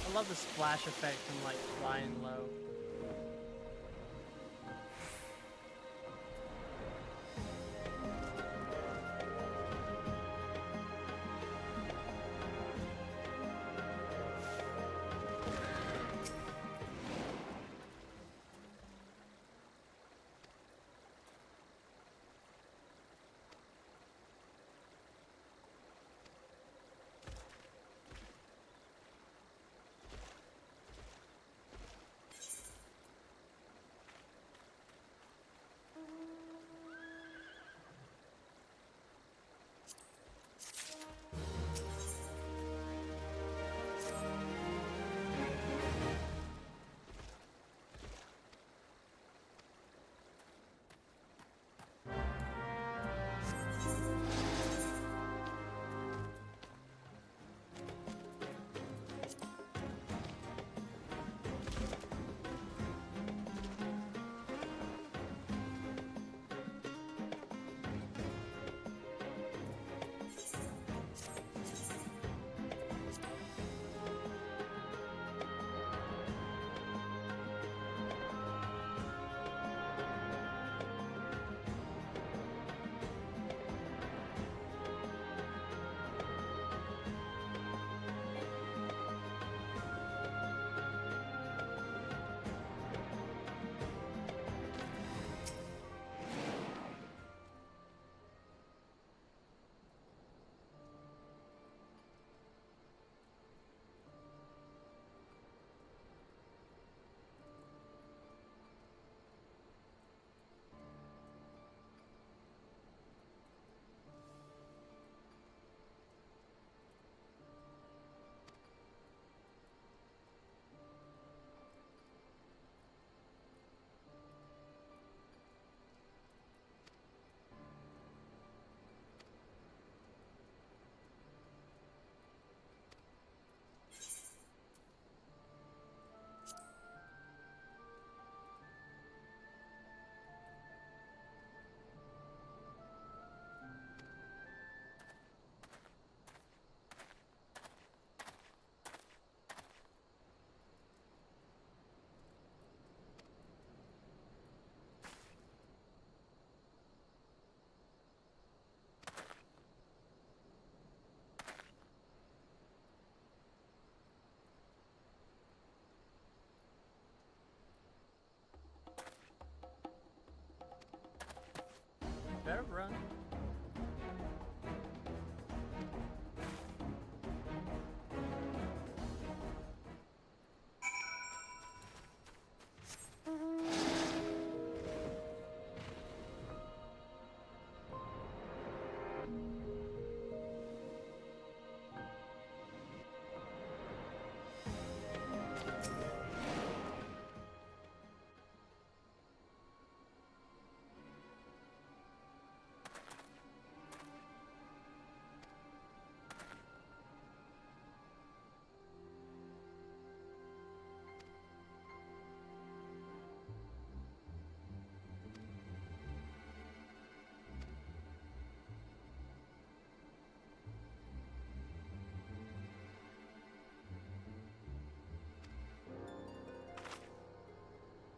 I love the splash effect from like flying low. Better run.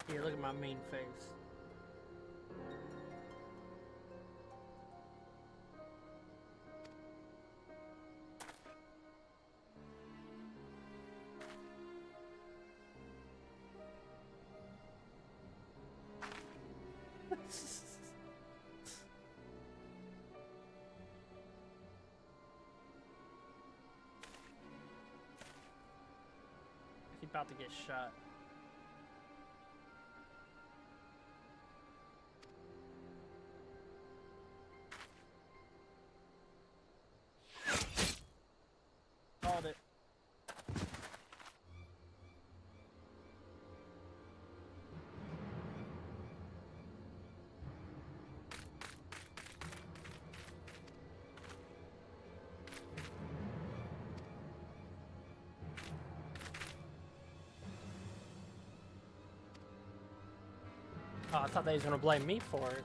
Here, look at my mean face. He's about to get shot. Called it. Oh, I thought they was gonna blame me for it.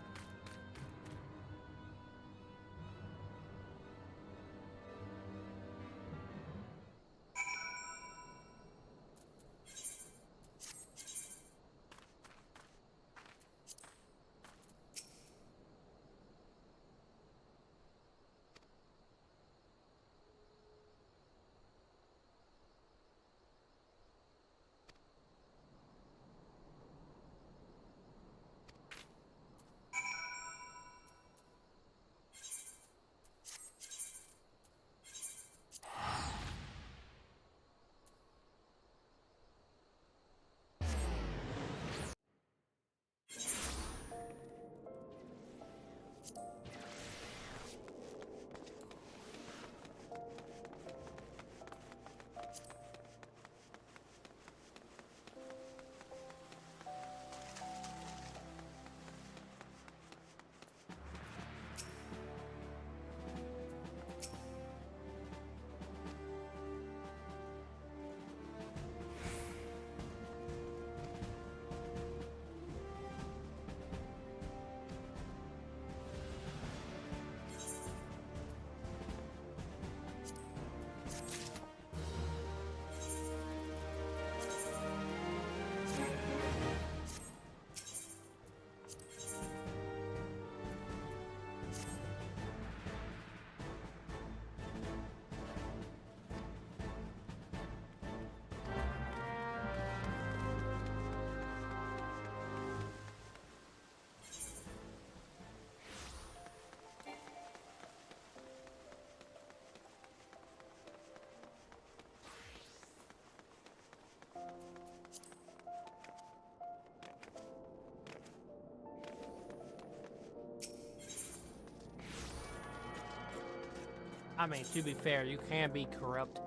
I mean, to be fair, you can be corrupt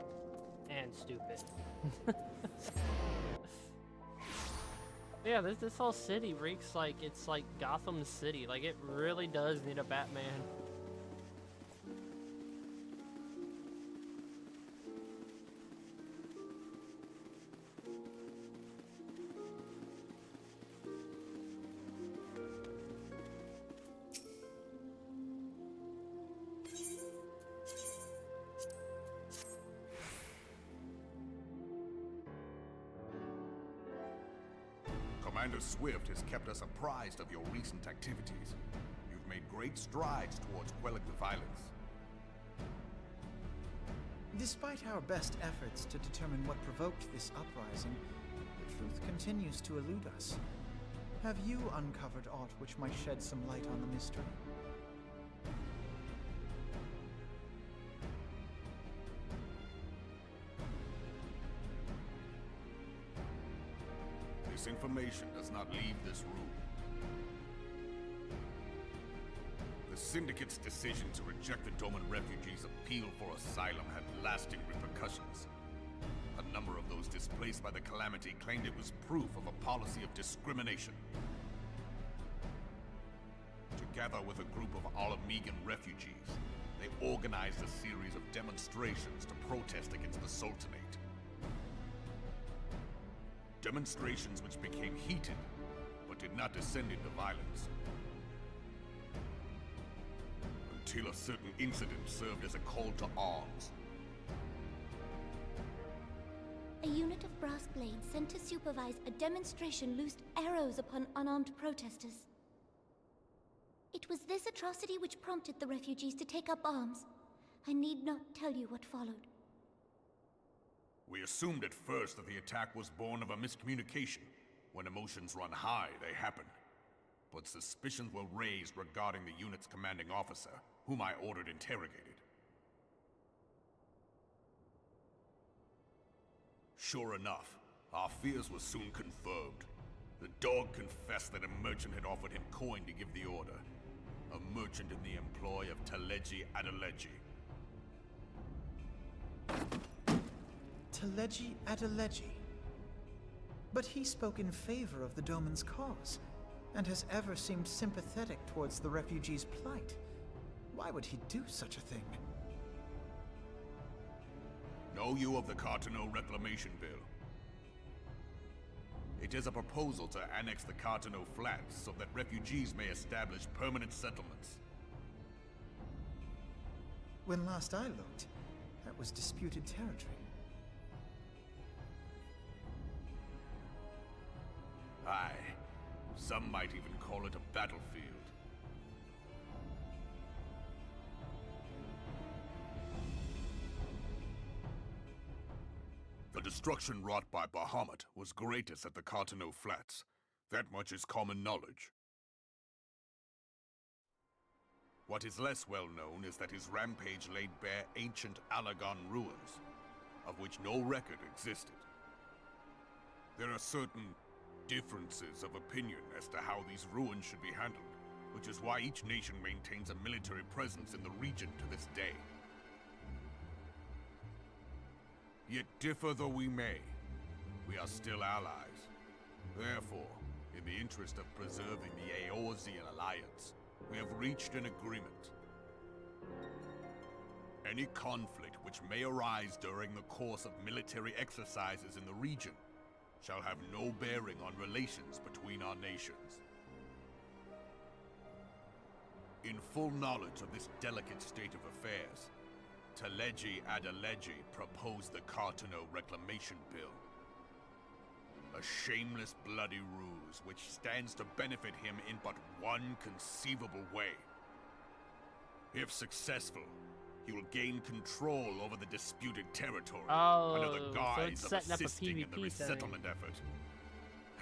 and stupid. Yeah, this whole city reeks like it's like Gotham City. Like, it really does need a Batman. Commander Swift has kept us apprised of your recent activities. You've made great strides towards quelling the violence. Despite our best efforts to determine what provoked this uprising, the truth continues to elude us. Have you uncovered aught which might shed some light on the mystery? This information does not leave this room. The Syndicate's decision to reject the Doman refugees' appeal for asylum had lasting repercussions. A number of those displaced by the Calamity claimed it was proof of a policy of discrimination. Together with a group of Alamegan refugees, they organized a series of demonstrations to protest against the Sultanate. Demonstrations which became heated, but did not descend into violence. Until a certain incident served as a call to arms. A unit of brass blades sent to supervise a demonstration loosed arrows upon unarmed protesters. It was this atrocity which prompted the refugees to take up arms. I need not tell you what followed. We assumed at first that the attack was born of a miscommunication. When emotions run high, they happen. But suspicions were raised regarding the unit's commanding officer, whom I ordered interrogated. Sure enough, our fears were soon confirmed. The dog confessed that a merchant had offered him coin to give the order. A merchant in the employ of Teleji Adeleji. Teleji Adeleji. But he spoke in favor of the Doman's cause, and has ever seemed sympathetic towards the refugees' plight. Why would he do such a thing? Know you of the Carteneau Reclamation Bill? It is a proposal to annex the Carteneau Flats so that refugees may establish permanent settlements. When last I looked, that was disputed territory. Aye. Some might even call it a battlefield. The destruction wrought by Bahamut was greatest at the Carteneau Flats. That much is common knowledge. What is less well known is that his rampage laid bare ancient Allagan ruins, of which no record existed. There are certain differences of opinion as to how these ruins should be handled, which is why each nation maintains a military presence in the region to this day. Yet differ though we may, we are still allies. Therefore, in the interest of preserving the Eorzean alliance, we have reached an agreement. Any conflict which may arise during the course of military exercises in the region shall have no bearing on relations between our nations. In full knowledge of this delicate state of affairs, Teleji Adeleji proposed the Carteneau Reclamation Bill. A shameless bloody ruse which stands to benefit him in but one conceivable way. If successful, he will gain control over the disputed territory under the guise of assisting in the resettlement effort.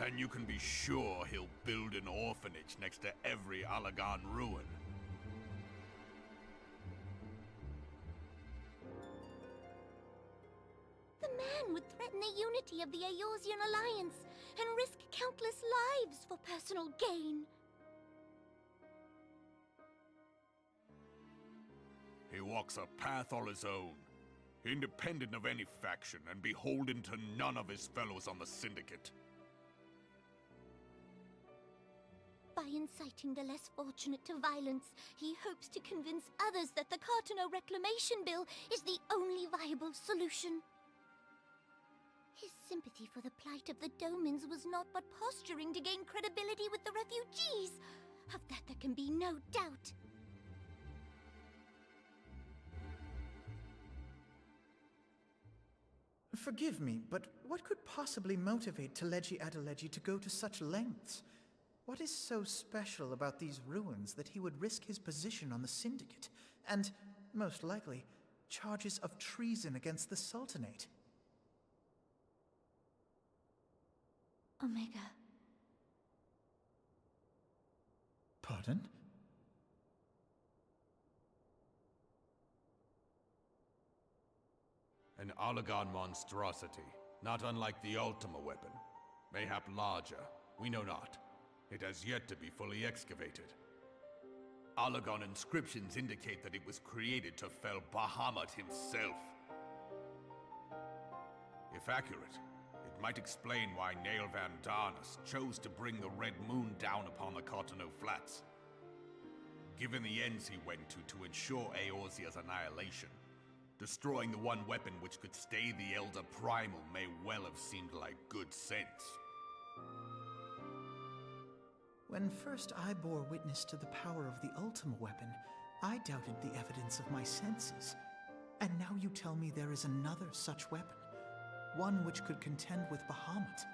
And you can be sure he'll build an orphanage next to every Allagan ruin. The man would threaten the unity of the Eorzean alliance and risk countless lives for personal gain. He walks a path all his own, independent of any faction and beholden to none of his fellows on the Syndicate. By inciting the less fortunate to violence, he hopes to convince others that the Carteneau Reclamation Bill is the only viable solution. His sympathy for the plight of the Domans was not but posturing to gain credibility with the refugees. Of that there can be no doubt. Forgive me, but what could possibly motivate Teleji Adeleji to go to such lengths? What is so special about these ruins that he would risk his position on the Syndicate, and, most likely, charges of treason against the Sultanate? Omega. Pardon? An Allagan monstrosity, not unlike the Ultima weapon. Mayhap larger. We know not. It has yet to be fully excavated. Allagan inscriptions indicate that it was created to fell Bahamut himself. If accurate, it might explain why Nael Van Darnus chose to bring the Red Moon down upon the Cartano Flats. Given the ends he went to ensure Eorzea's annihilation, destroying the one weapon which could stay the Elder Primal may well have seemed like good sense. When first I bore witness to the power of the Ultima weapon, I doubted the evidence of my senses. And now you tell me there is another such weapon, one which could contend with Bahamut.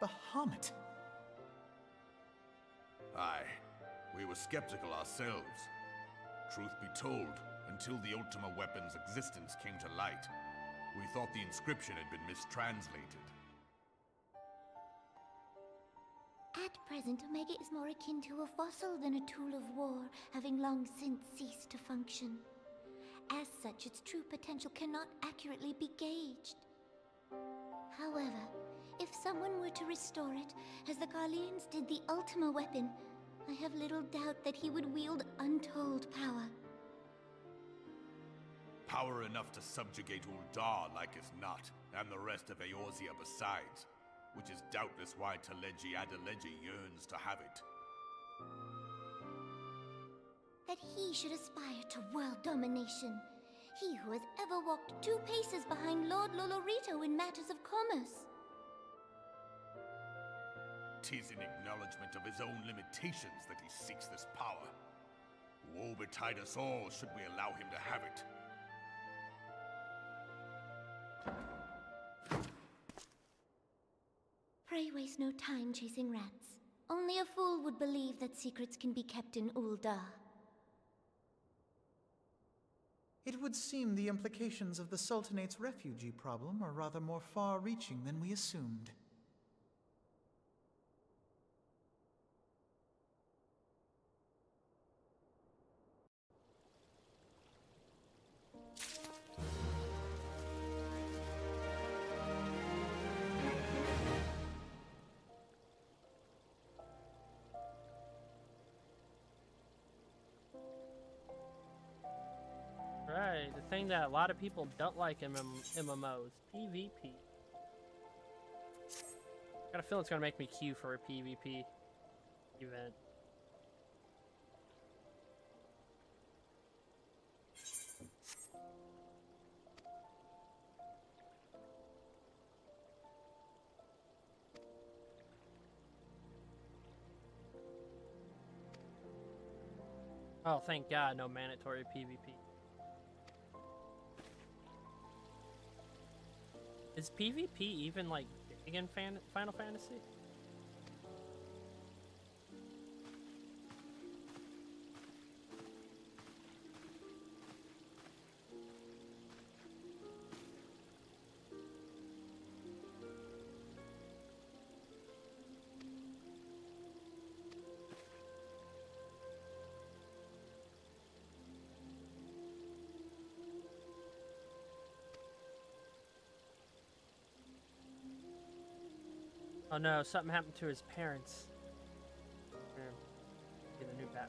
Bahamut! Aye, we were skeptical ourselves. Truth be told, until the Ultima weapon's existence came to light, we thought the inscription had been mistranslated. At present, Omega is more akin to a fossil than a tool of war, having long since ceased to function. As such, its true potential cannot accurately be gauged. However, if someone were to restore it, as the Garleans did the Ultima weapon, I have little doubt that he would wield untold power. Power enough to subjugate Uldar like as not, and the rest of Eorzea besides, which is doubtless why Teleji Adeleji yearns to have it. That he should aspire to world domination. He who has ever walked 2 paces behind Lord Lolorito in matters of commerce. 'Tis in acknowledgement of his own limitations that he seeks this power. Woe betide us all should we allow him to have it. Pray waste no time chasing rats. Only a fool would believe that secrets can be kept in Uldar. It would seem the implications of the Sultanate's refugee problem are rather more far-reaching than we assumed. Right, the thing that a lot of people don't like in MMOs, PvP. Got a feeling it's gonna make me queue for a PvP event. Oh, thank God, no mandatory PvP. Is PvP even, like, big in Final Fantasy? Oh no, something happened to his parents. Here, be the new Batman.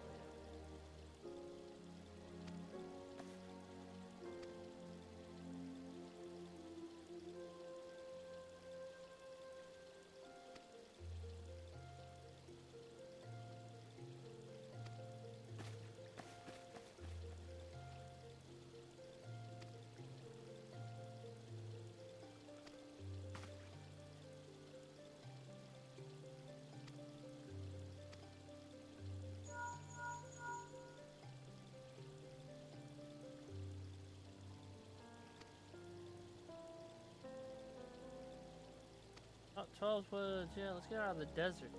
Oh, 12 Woods, yeah, let's get out of the desert.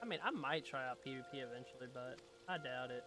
I mean, I might try out PvP eventually, but I doubt it.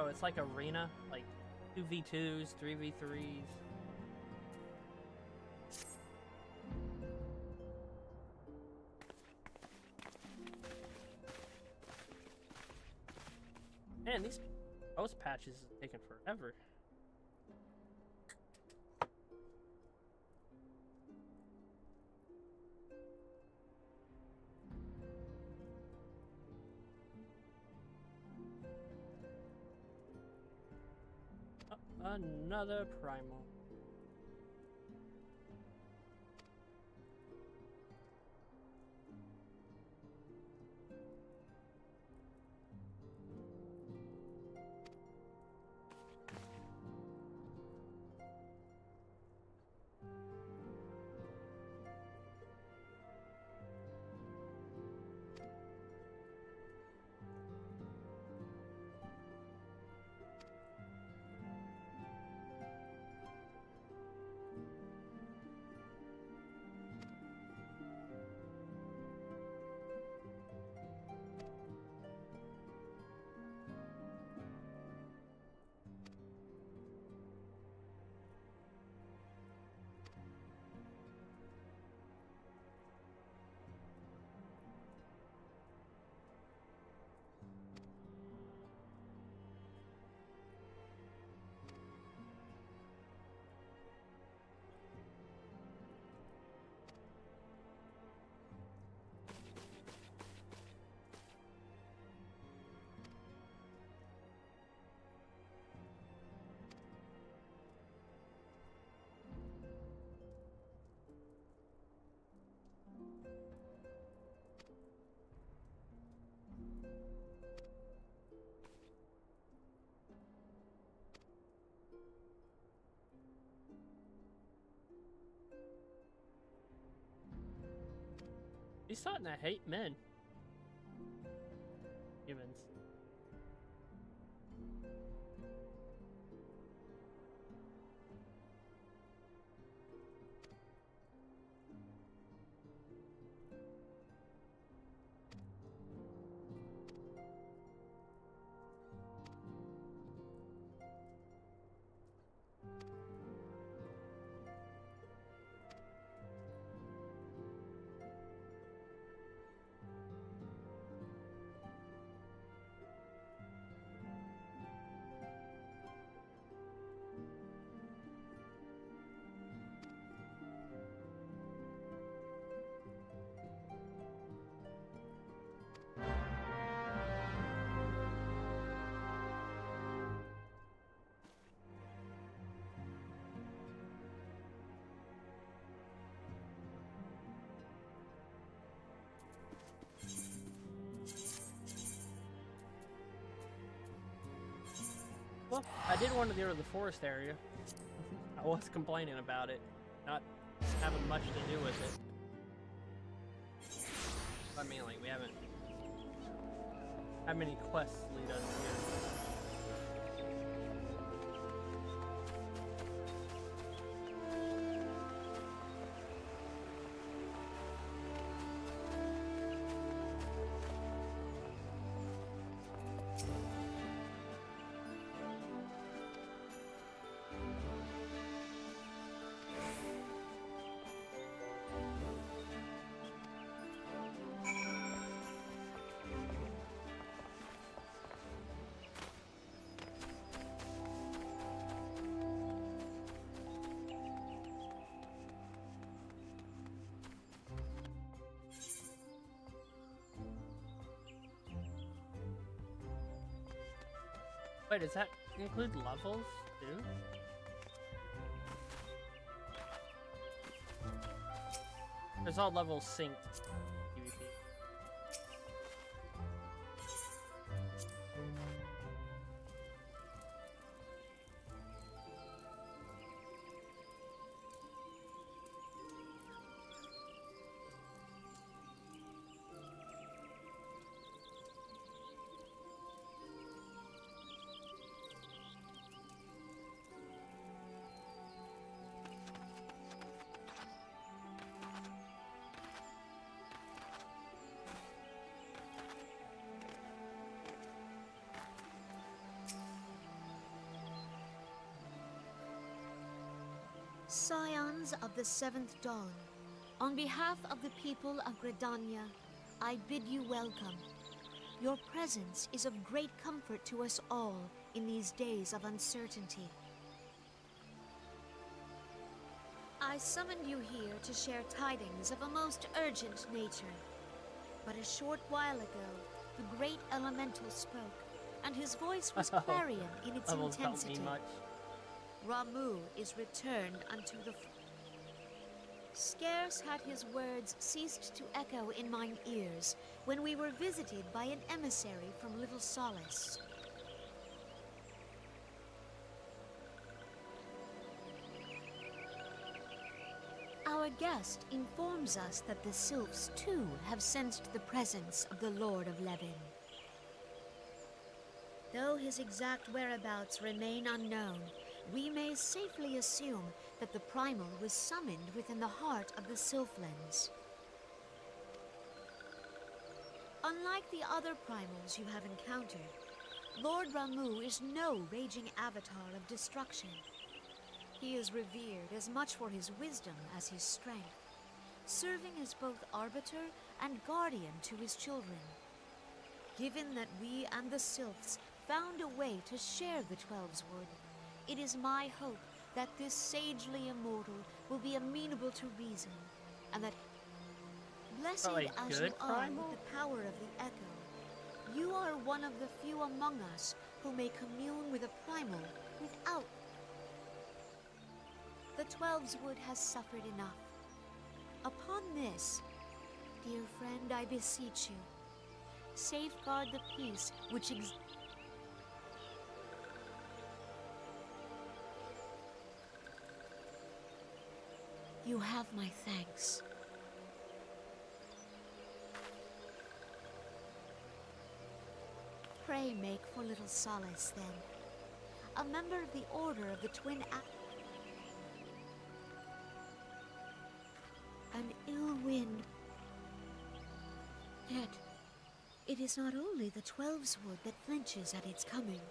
Oh, it's like arena, like 2v2s, 3v3s. Man, these post patches are taking forever. Another primal. He's starting to hate men. Humans. Well, I did want to go to the forest area. I was complaining about it, not having much to do with it. I mean, like, we haven't had many quests lead us here. Wait, does that include levels, too? There's all levels synced. PvP. Scions of the Seventh Dawn, on behalf of the people of Gridania, I bid you welcome. Your presence is of great comfort to us all in these days of uncertainty. I summoned you here to share tidings of a most urgent nature. But a short while ago, the great elemental spoke, and his voice was clarion in its intensity. Ramuh is returned unto the... Scarce had his words ceased to echo in mine ears when we were visited by an emissary from Little Solace. Our guest informs us that the Sylphs, too, have sensed the presence of the Lord of Levin. Though his exact whereabouts remain unknown, we may safely assume that the Primal was summoned within the heart of the Sylphlands. Unlike the other Primals you have encountered, Lord Ramuh is no raging avatar of destruction. He is revered as much for his wisdom as his strength, serving as both arbiter and guardian to his children. Given that we and the Sylphs found a way to share the Twelveswood, it is my hope that this sagely immortal will be amenable to reason, and that, blessed as you are with the power of the Echo, you are one of the few among us who may commune with a Primal without. The Twelveswood has suffered enough. Upon this, dear friend, I beseech you, safeguard the peace which You have my thanks. Pray make for Little Solace, then. A member of the Order of the Twin An ill wind. Yet, it is not only the Twelveswood that flinches at its coming.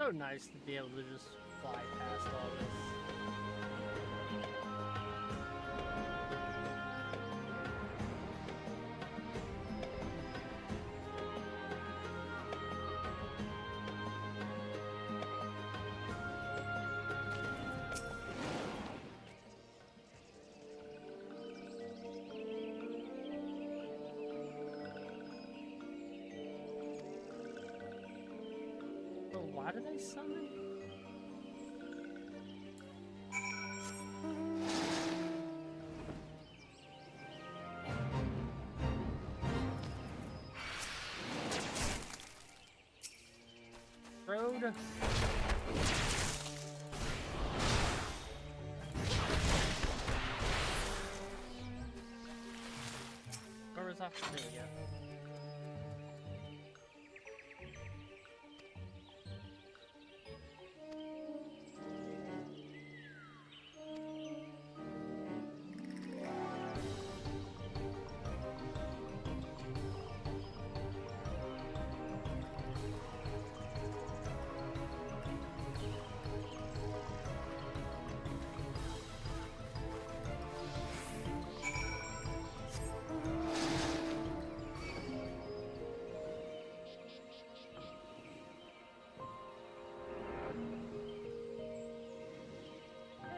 So nice to be able to just fly past all this. Why do they summon? Road. Where was that? There we go.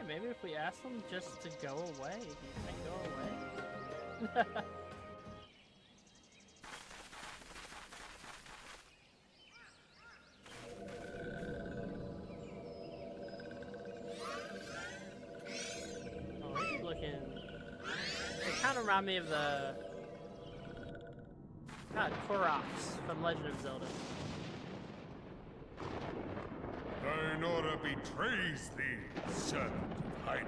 Maybe if we ask them just to go away, do you think go away? Oh, he's looking... They kind of remind me of the... God, Koroks from Legend of Zelda. Tynora betrays thee, servant of hiding.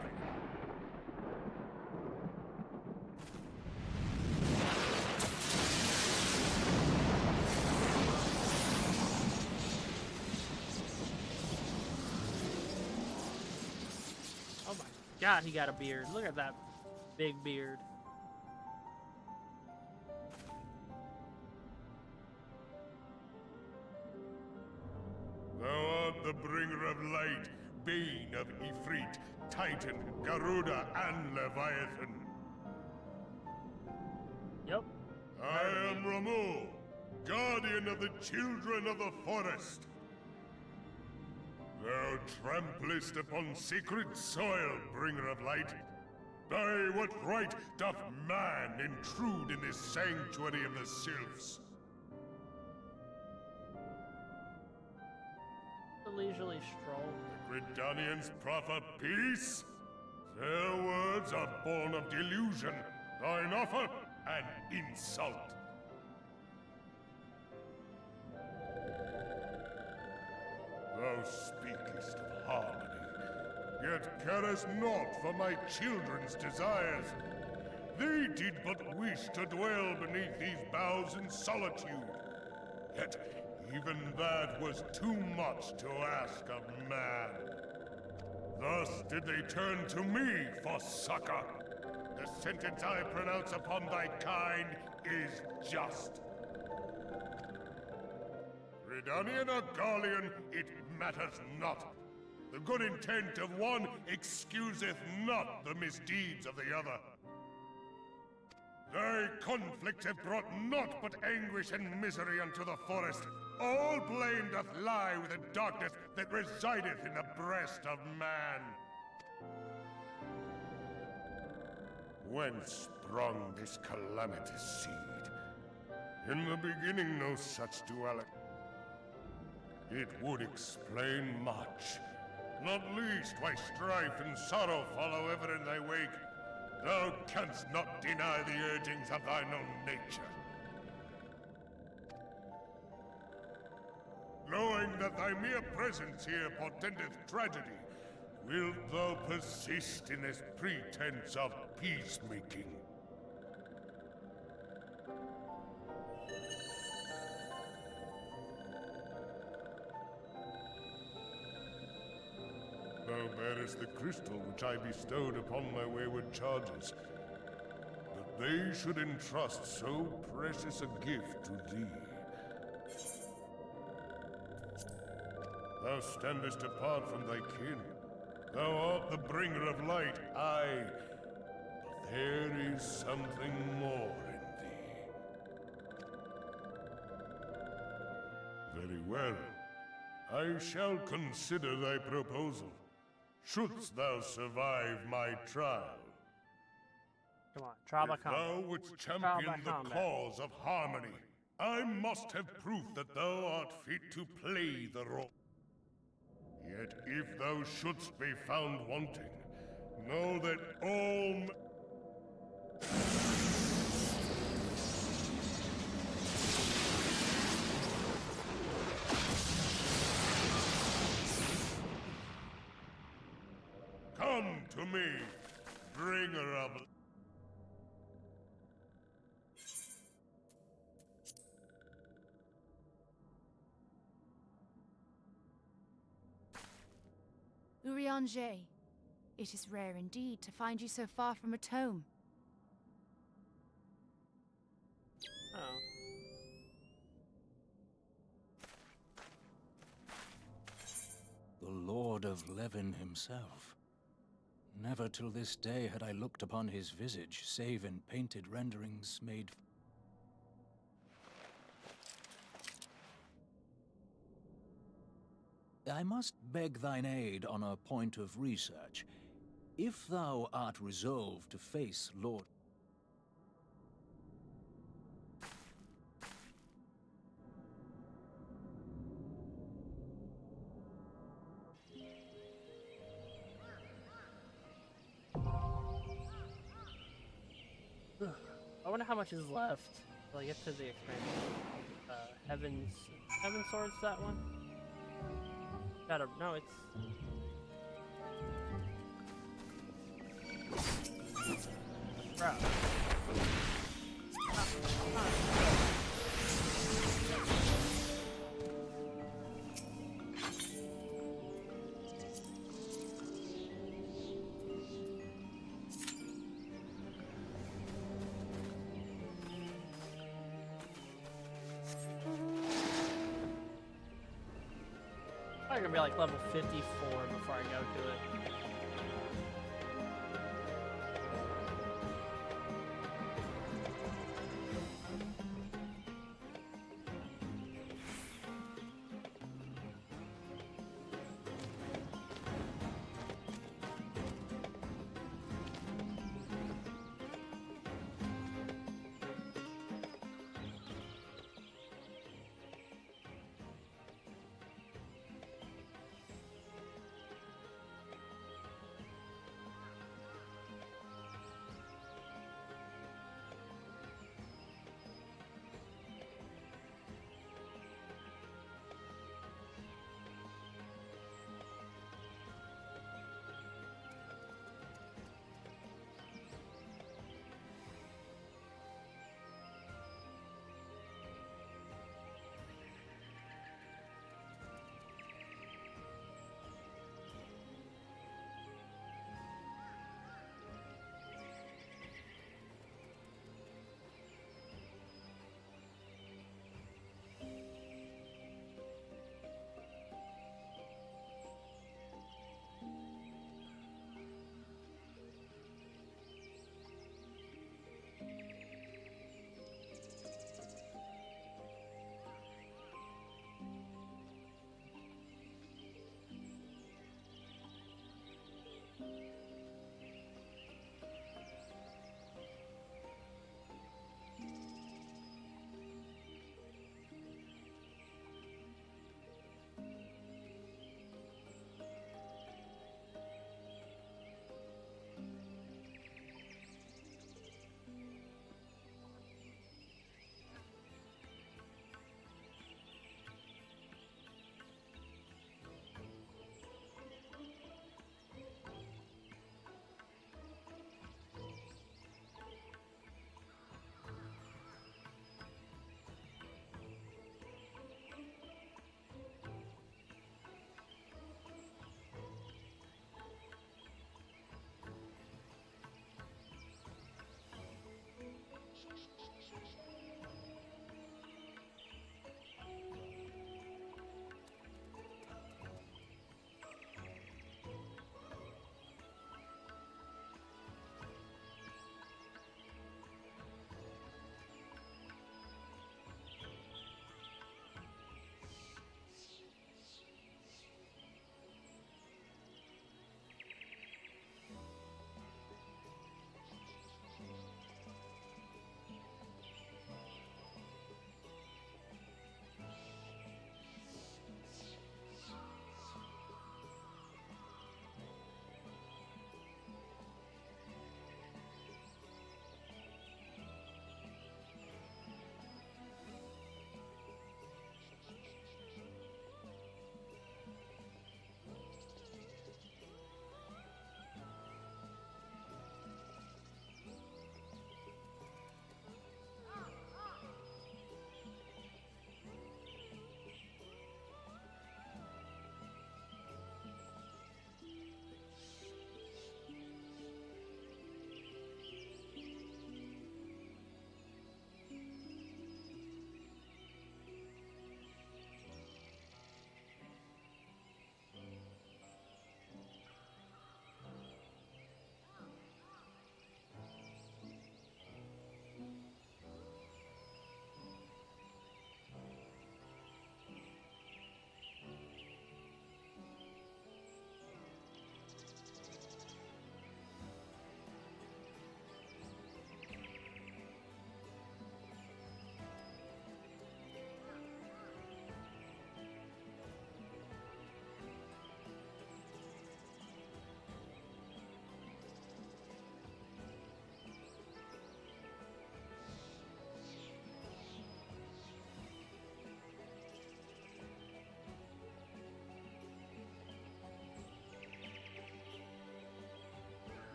Oh my god, he got a beard. Look at that big beard. Thou art the bringer of light, bane of Ifrit, Titan, Garuda, and Leviathan. Yep. I am Ramuh, guardian of the children of the forest. Thou tramplest upon sacred soil, bringer of light. By what right doth man intrude in this sanctuary of the sylphs? A leisurely stroll. The Gridanians proffer peace? Their words are born of delusion, thine offer an insult. Thou speakest of harmony, yet carest naught for my children's desires. They did but wish to dwell beneath these boughs in solitude. Yet even that was too much to ask of man. Thus did they turn to me for succor. The sentence I pronounce upon thy kind is just. Gridanian or Garlean, it matters not. The good intent of one excuseth not the misdeeds of the other. Thy conflict hath brought naught but anguish and misery unto the forest. All blame doth lie with the darkness that resideth in the breast of man. Whence sprung this calamitous seed? In the beginning no such duality. It would explain much, not least why strife and sorrow follow ever in thy wake. Thou canst not deny the urgings of thine own nature. Knowing that thy mere presence here portendeth tragedy, wilt thou persist in this pretense of peacemaking? Thou bearest the crystal which I bestowed upon my wayward charges. That they should entrust so precious a gift to thee. Thou standest apart from thy kin. Thou art the bringer of light, aye. But there is something more in thee. Very well. I shall consider thy proposal. Shouldst thou survive my trial. Come on, trial by If combat. thou wouldst champion the cause of harmony, I must have proof that thou art fit to play the role. Yet if thou shouldst be found wanting, know that all... Come to me, bringer of... Urianger, it is rare indeed to find you so far from a tome. Oh. The Lord of Levin himself. Never till this day had I looked upon his visage, save in painted renderings made... I must beg thine aid on a point of research. If thou art resolved to face Lord... I wonder how much is left till I get to the expansion. Heaven's Swords, that one? Gotta, no, it's... Bro. I'm gonna be like level 54 before I go to it.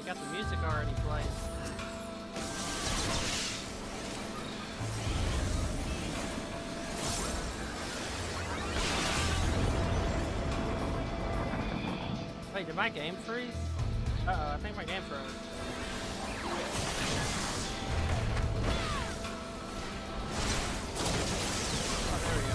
got the music already playing. Wait, did my game freeze? Uh-oh, I think my game froze. Oh, there we go.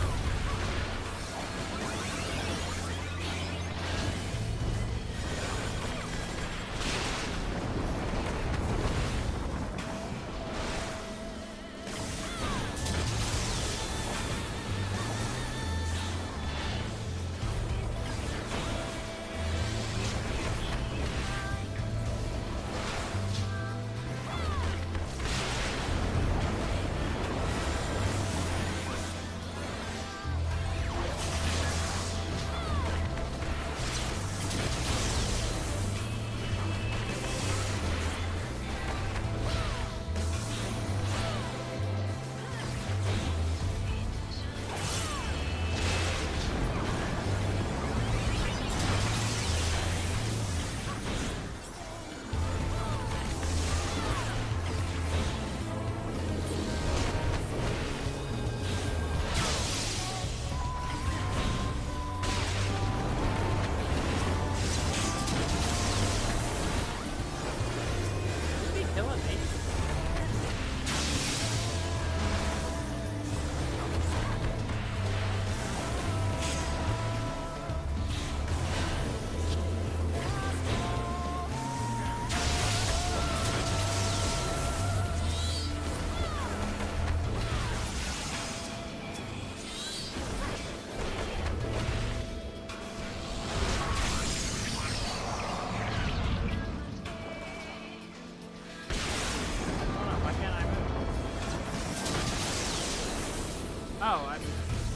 Oh, I'm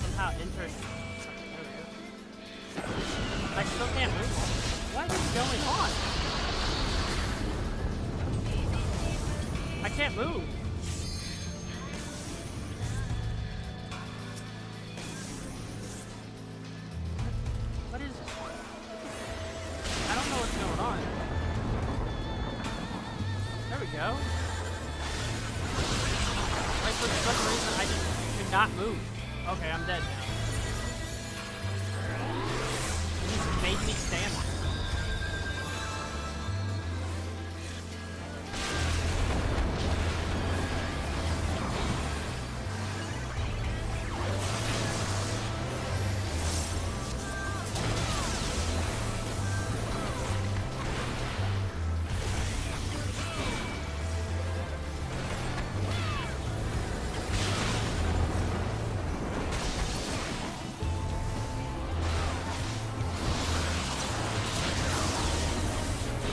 somehow interested. There we go. I still can't move. What is going on? I can't move. What is this? I don't know what's going on. There we go. Like for some reason I just could not move. Okay, I'm dead now. It just made me stand there.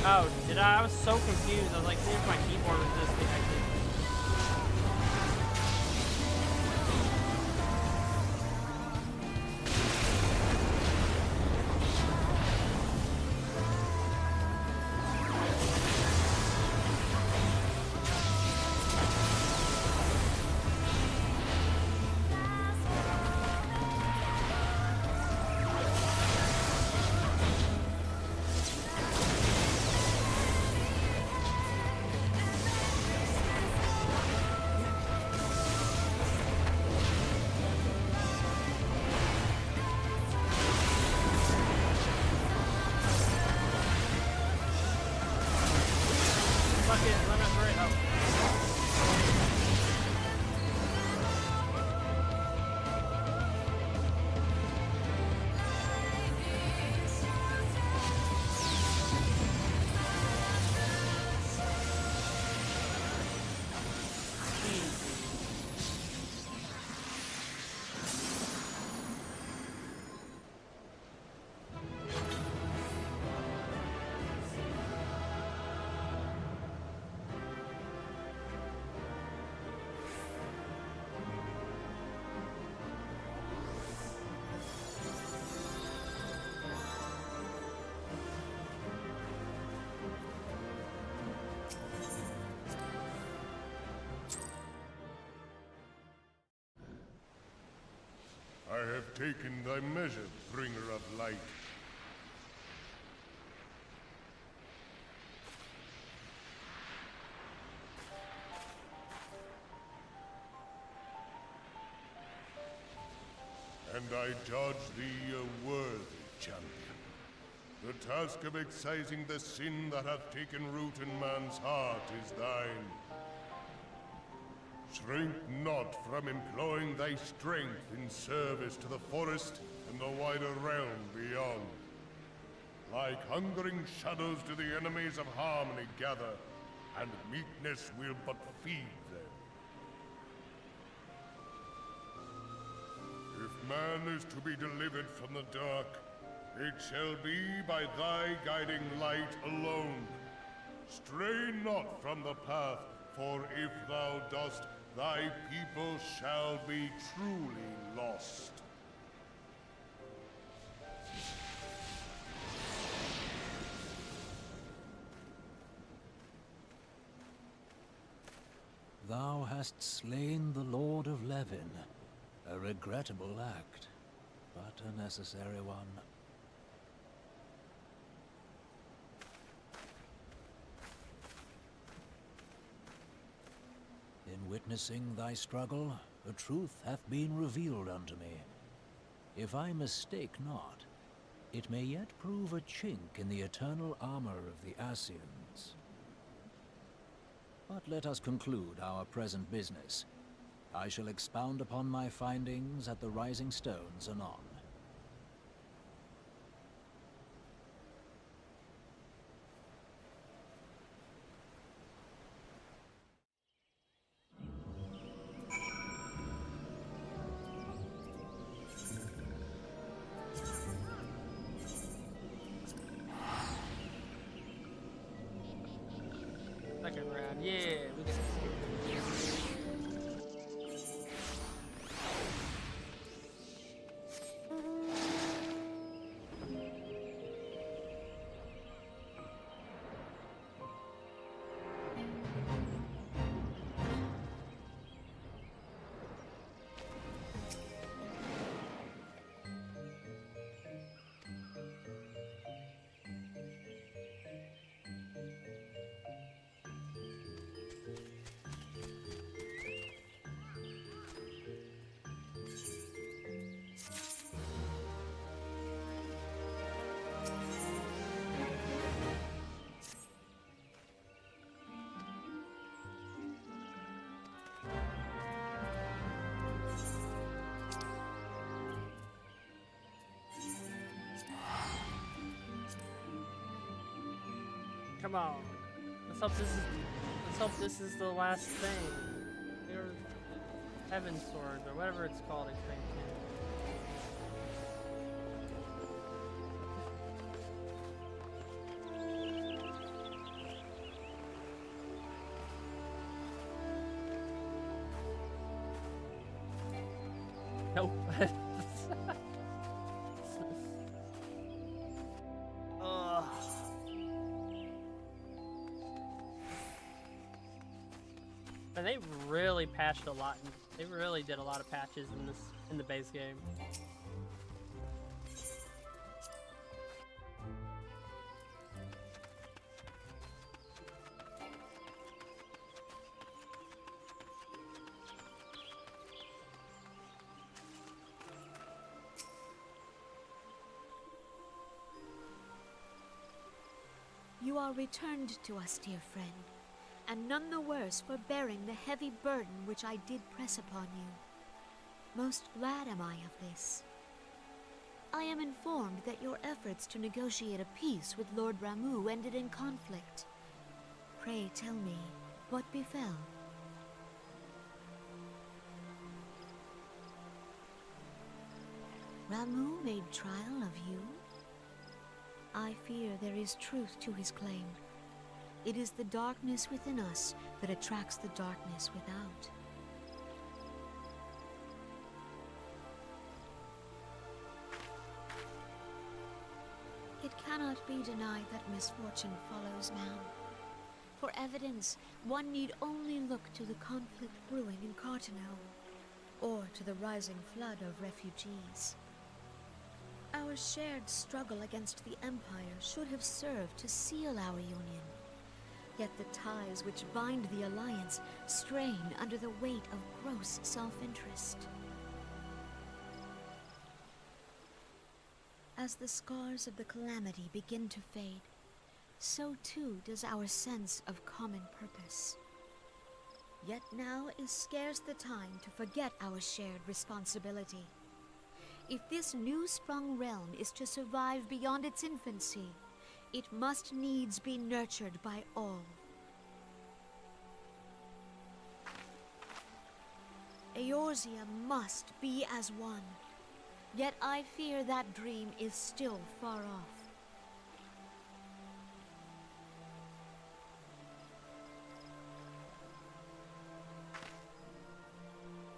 Oh, did I? I was so confused. I was like, see if my keyboard was disconnected. I have taken thy measure, bringer of light. I judge thee a worthy champion. The task of excising the sin that hath taken root in man's heart is thine. Shrink not from employing thy strength in service to the forest and the wider realm beyond. Like hungering shadows do the enemies of harmony gather, and meekness will but feed them. If man is to be delivered from the dark, it shall be by thy guiding light alone. Stray not from the path, for if thou dost, thy people shall be truly lost. Thou hast slain the Lord of Levin. A regrettable act, but a necessary one. In witnessing thy struggle, the truth hath been revealed unto me. If I mistake not, it may yet prove a chink in the eternal armor of the Ascians. But let us conclude our present business. I shall expound upon my findings at the Rising Stones anon. Second round, yeah, we got it. Come on. Let's hope this is the last thing. Or Heaven Sword, or whatever it's called, expansion. Nope. Ugh. And they really patched a lot. They really did a lot of patches in the base game. You are returned to us, dear friend, and none the worse for bearing the heavy burden which I did press upon you. Most glad am I of this. I am informed that your efforts to negotiate a peace with Lord Ramuh ended in conflict. Pray tell me, what befell? Ramuh made trial of you? I fear there is truth to his claim. It is the darkness within us that attracts the darkness without. It cannot be denied that misfortune follows man. For evidence, one need only look to the conflict brewing in Carteneau, or to the rising flood of refugees. Our shared struggle against the Empire should have served to seal our union. Yet the ties which bind the Alliance strain under the weight of gross self-interest. As the scars of the calamity begin to fade, so too does our sense of common purpose. Yet now is scarce the time to forget our shared responsibility. If this new-sprung realm is to survive beyond its infancy, it must needs be nurtured by all. Eorzea must be as one. Yet I fear that dream is still far off.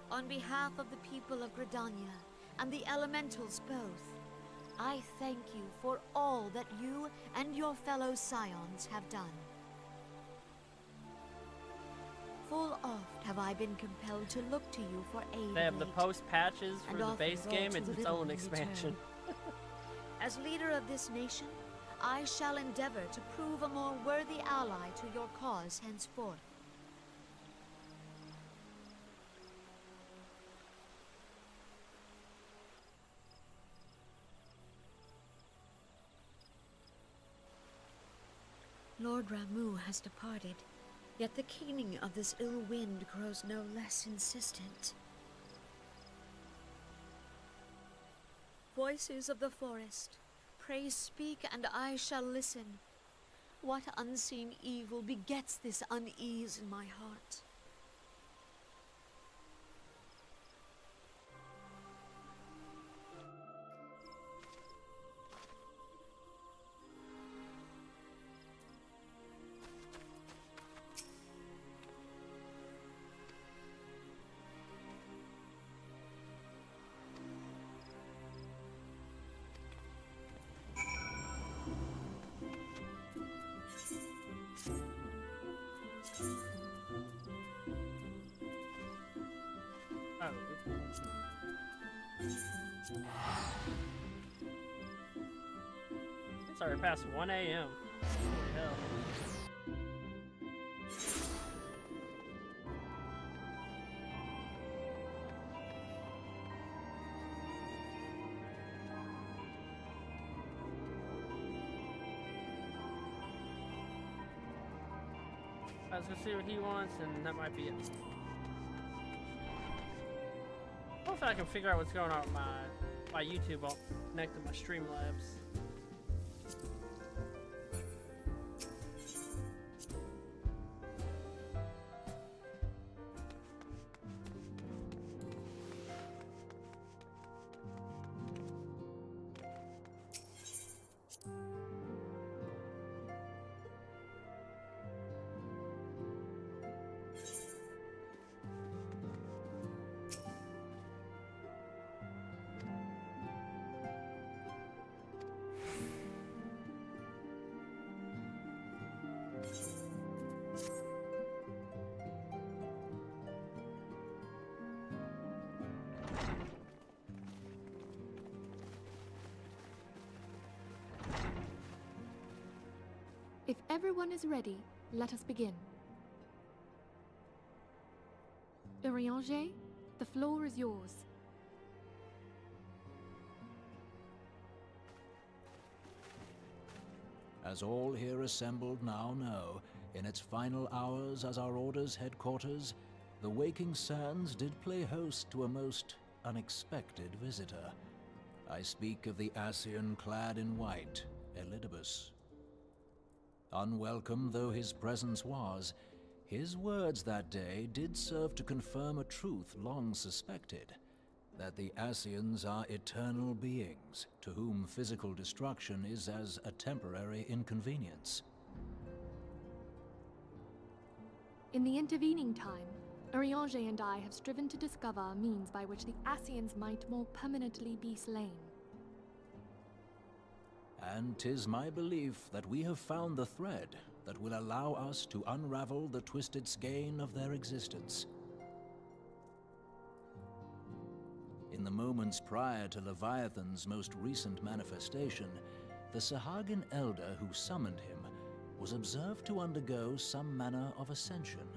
On behalf of the people of Gridania and the Elementals both, I thank you for all that you and your fellow Scions have done. Full oft have I been compelled to look to you for aid. They have the late, post patches for and the often base all game too and its little own in expansion. return. As leader of this nation, I shall endeavor to prove a more worthy ally to your cause henceforth. Lord Ramuh has departed, yet the keening of this ill wind grows no less insistent. Voices of the forest, pray speak and I shall listen. What unseen evil begets this unease in my heart? It's already past 1 a.m. Holy hell. Let's go see what he wants, and that might be it. Hopefully I can figure out what's going on with my YouTube while connected to my Streamlabs. If everyone is ready, let us begin. Urianger, the floor is yours. As all here assembled now know, in its final hours as our Order's headquarters, the Waking Sands did play host to a most unexpected visitor. I speak of the Ascian clad in white, Elidibus. Unwelcome though his presence was, his words that day did serve to confirm a truth long suspected, that the Ascians are eternal beings, to whom physical destruction is as a temporary inconvenience. In the intervening time, Urianger and I have striven to discover a means by which the Ascians might more permanently be slain. And 'tis my belief that we have found the thread that will allow us to unravel the twisted skein of their existence. In the moments prior to Leviathan's most recent manifestation, the Sahagin elder who summoned him was observed to undergo some manner of ascension.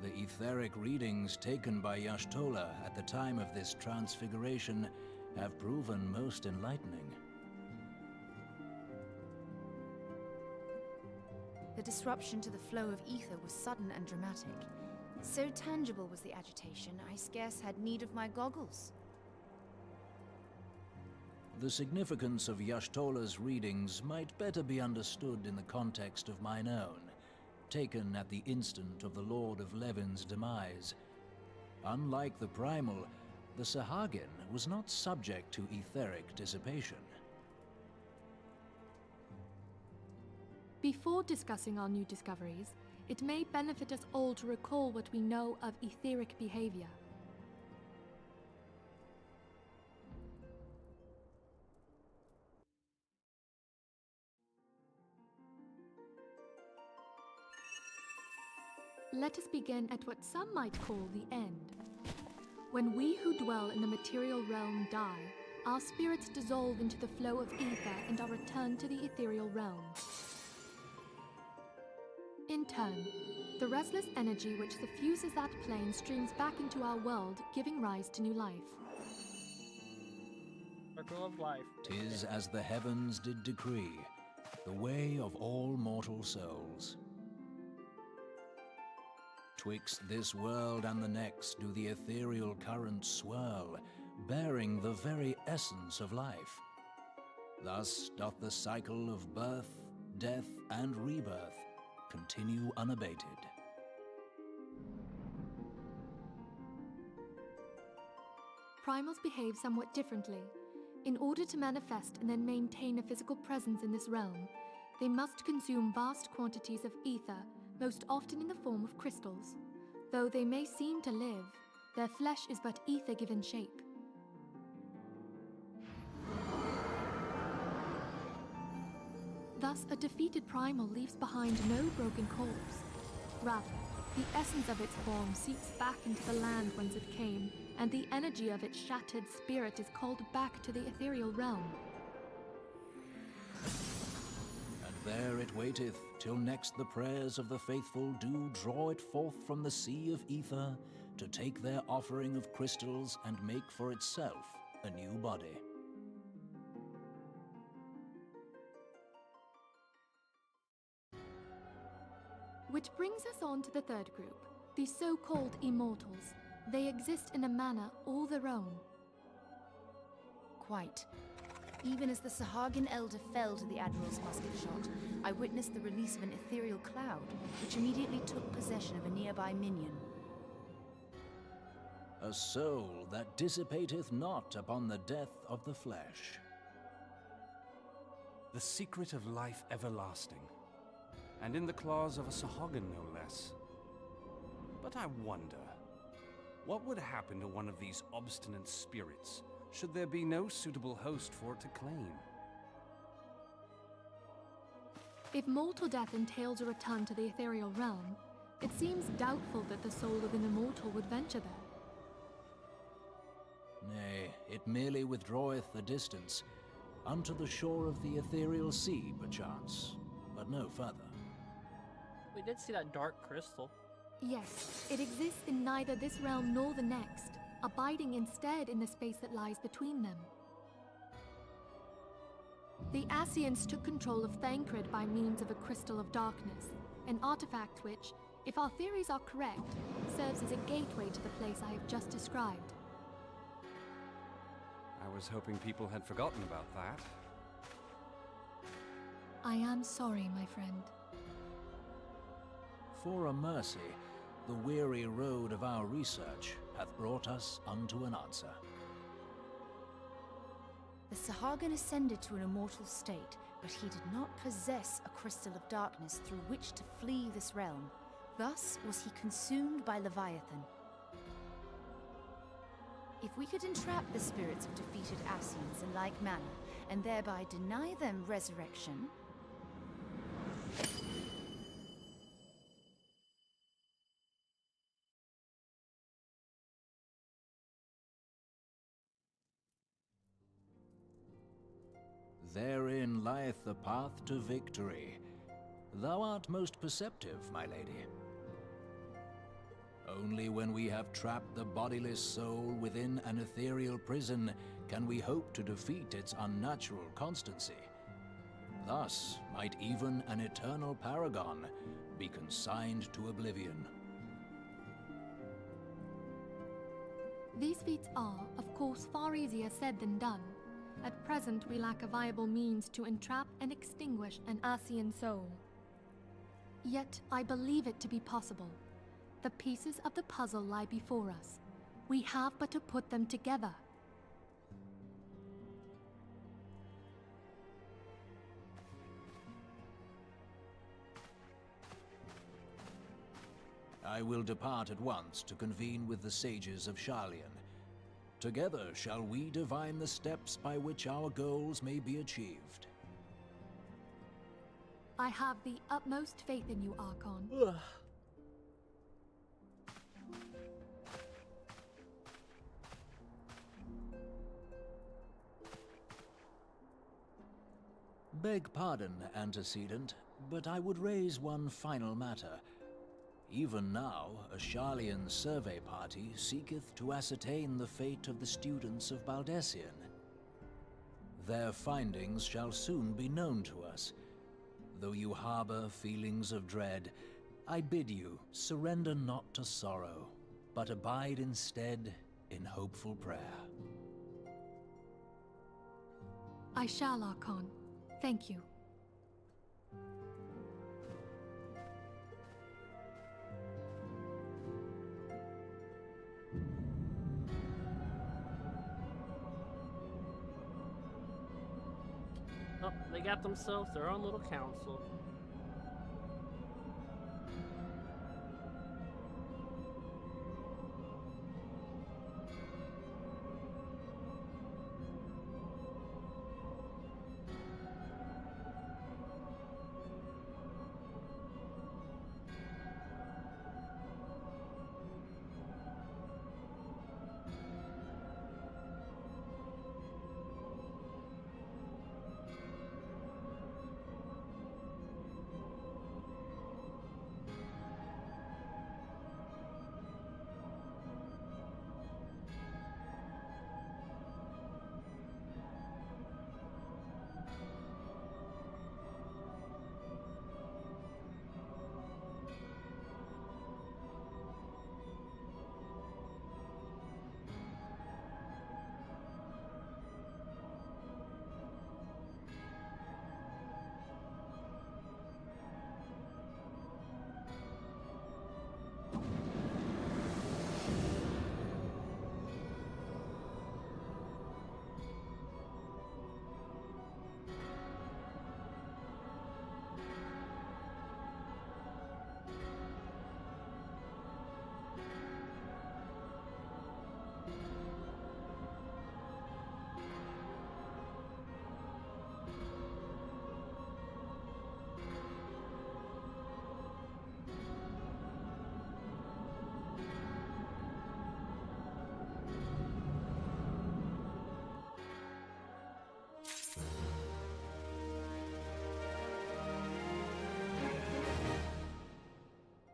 The etheric readings taken by Y'shtola at the time of this transfiguration have proven most enlightening. The disruption to the flow of ether was sudden and dramatic. So tangible was the agitation, I scarce had need of my goggles. The significance of Y'shtola's readings might better be understood in the context of mine own, taken at the instant of the Lord of Levin's demise. Unlike the Primal, the Sahagin was not subject to etheric dissipation. Before discussing our new discoveries, it may benefit us all to recall what we know of etheric behavior. Let us begin at what some might call the end. When we who dwell in the material realm die, our spirits dissolve into the flow of ether and are returned to the ethereal realm. In turn, the restless energy which suffuses that plane streams back into our world, giving rise to new life. Circle of life. 'Tis as the heavens did decree, the way of all mortal souls. Twixt this world and the next do the ethereal currents swirl, bearing the very essence of life. Thus doth the cycle of birth, death, and rebirth continue unabated. Primals behave somewhat differently. In order to manifest and then maintain a physical presence in this realm, they must consume vast quantities of ether, most often in the form of crystals. Though they may seem to live, their flesh is but ether given shape. Thus, a defeated primal leaves behind no broken corpse. Rather, the essence of its form seeps back into the land whence it came, and the energy of its shattered spirit is called back to the ethereal realm. And there it waiteth, till next the prayers of the faithful do draw it forth from the sea of ether, to take their offering of crystals and make for itself a new body. Which brings us on to the third group, the so-called Immortals. They exist in a manner all their own. Quite. Even as the Sahagin Elder fell to the Admiral's musket shot, I witnessed the release of an ethereal cloud, which immediately took possession of a nearby minion. A soul that dissipateth not upon the death of the flesh. The secret of life everlasting, and in the claws of a Sahagin no less. But I wonder, what would happen to one of these obstinate spirits, should there be no suitable host for it to claim? If mortal death entails a return to the ethereal realm, it seems doubtful that the soul of an immortal would venture there. Nay, it merely withdraweth a distance, unto the shore of the ethereal sea, perchance, but no further. We did see that dark crystal. Yes, it exists in neither this realm nor the next, abiding instead in the space that lies between them. The Ascians took control of Thancred by means of a Crystal of Darkness, an artifact which, if our theories are correct, serves as a gateway to the place I have just described. I was hoping people had forgotten about that. I am sorry, my friend. For a mercy, the weary road of our research hath brought us unto an answer. The Sahagin ascended to an immortal state, but he did not possess a Crystal of Darkness through which to flee this realm. Thus was he consumed by Leviathan. If we could entrap the spirits of defeated Ascians in like manner, and thereby deny them resurrection... Therein lieth the path to victory. Thou art most perceptive, my lady. Only when we have trapped the bodiless soul within an ethereal prison can we hope to defeat its unnatural constancy. Thus might even an eternal paragon be consigned to oblivion. These feats are, of course, far easier said than done. At present, we lack a viable means to entrap and extinguish an Ascian soul. Yet, I believe it to be possible. The pieces of the puzzle lie before us. We have but to put them together. I will depart at once to convene with the sages of Sharlayan. Together shall we divine the steps by which our goals may be achieved. I have the utmost faith in you, Archon. Beg pardon, antecedent, but I would raise one final matter. Even now, a Sharlayan survey party seeketh to ascertain the fate of the students of Baldesion. Their findings shall soon be known to us. Though you harbor feelings of dread, I bid you surrender not to sorrow, but abide instead in hopeful prayer. I shall, Archon. Thank you. Oh, they got themselves their own little council.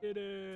Did it.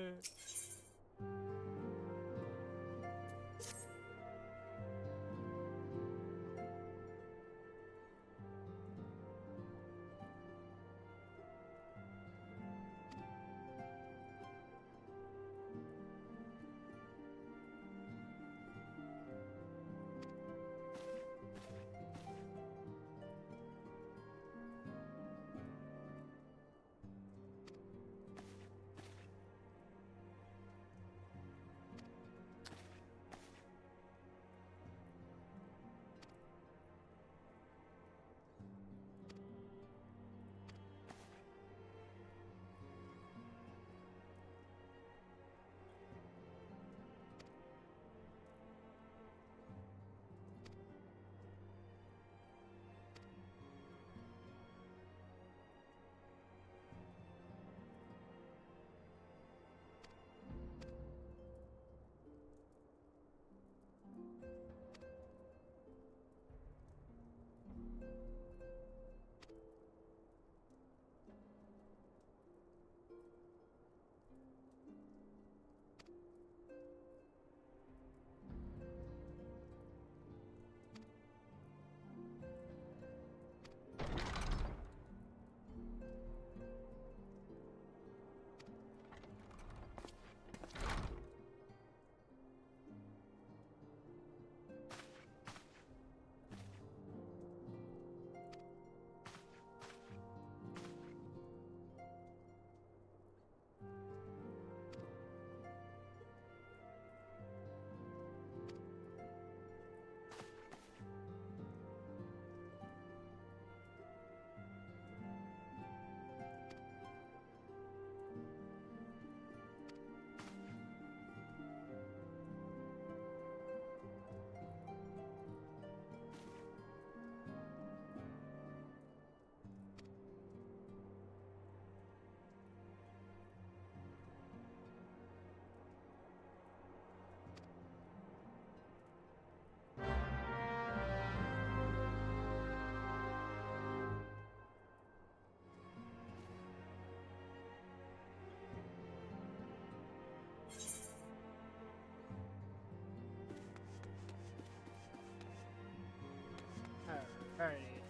Alrighty.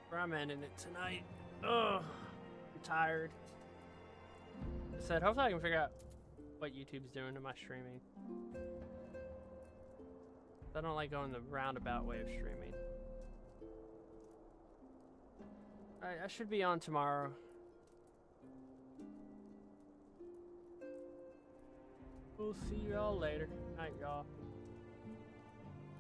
Where I'm ending it tonight. Ugh. I'm tired. I said, hopefully I can figure out what YouTube's doing to my streaming. I don't like going the roundabout way of streaming. I should be on tomorrow. We'll see y'all later. Night, y'all.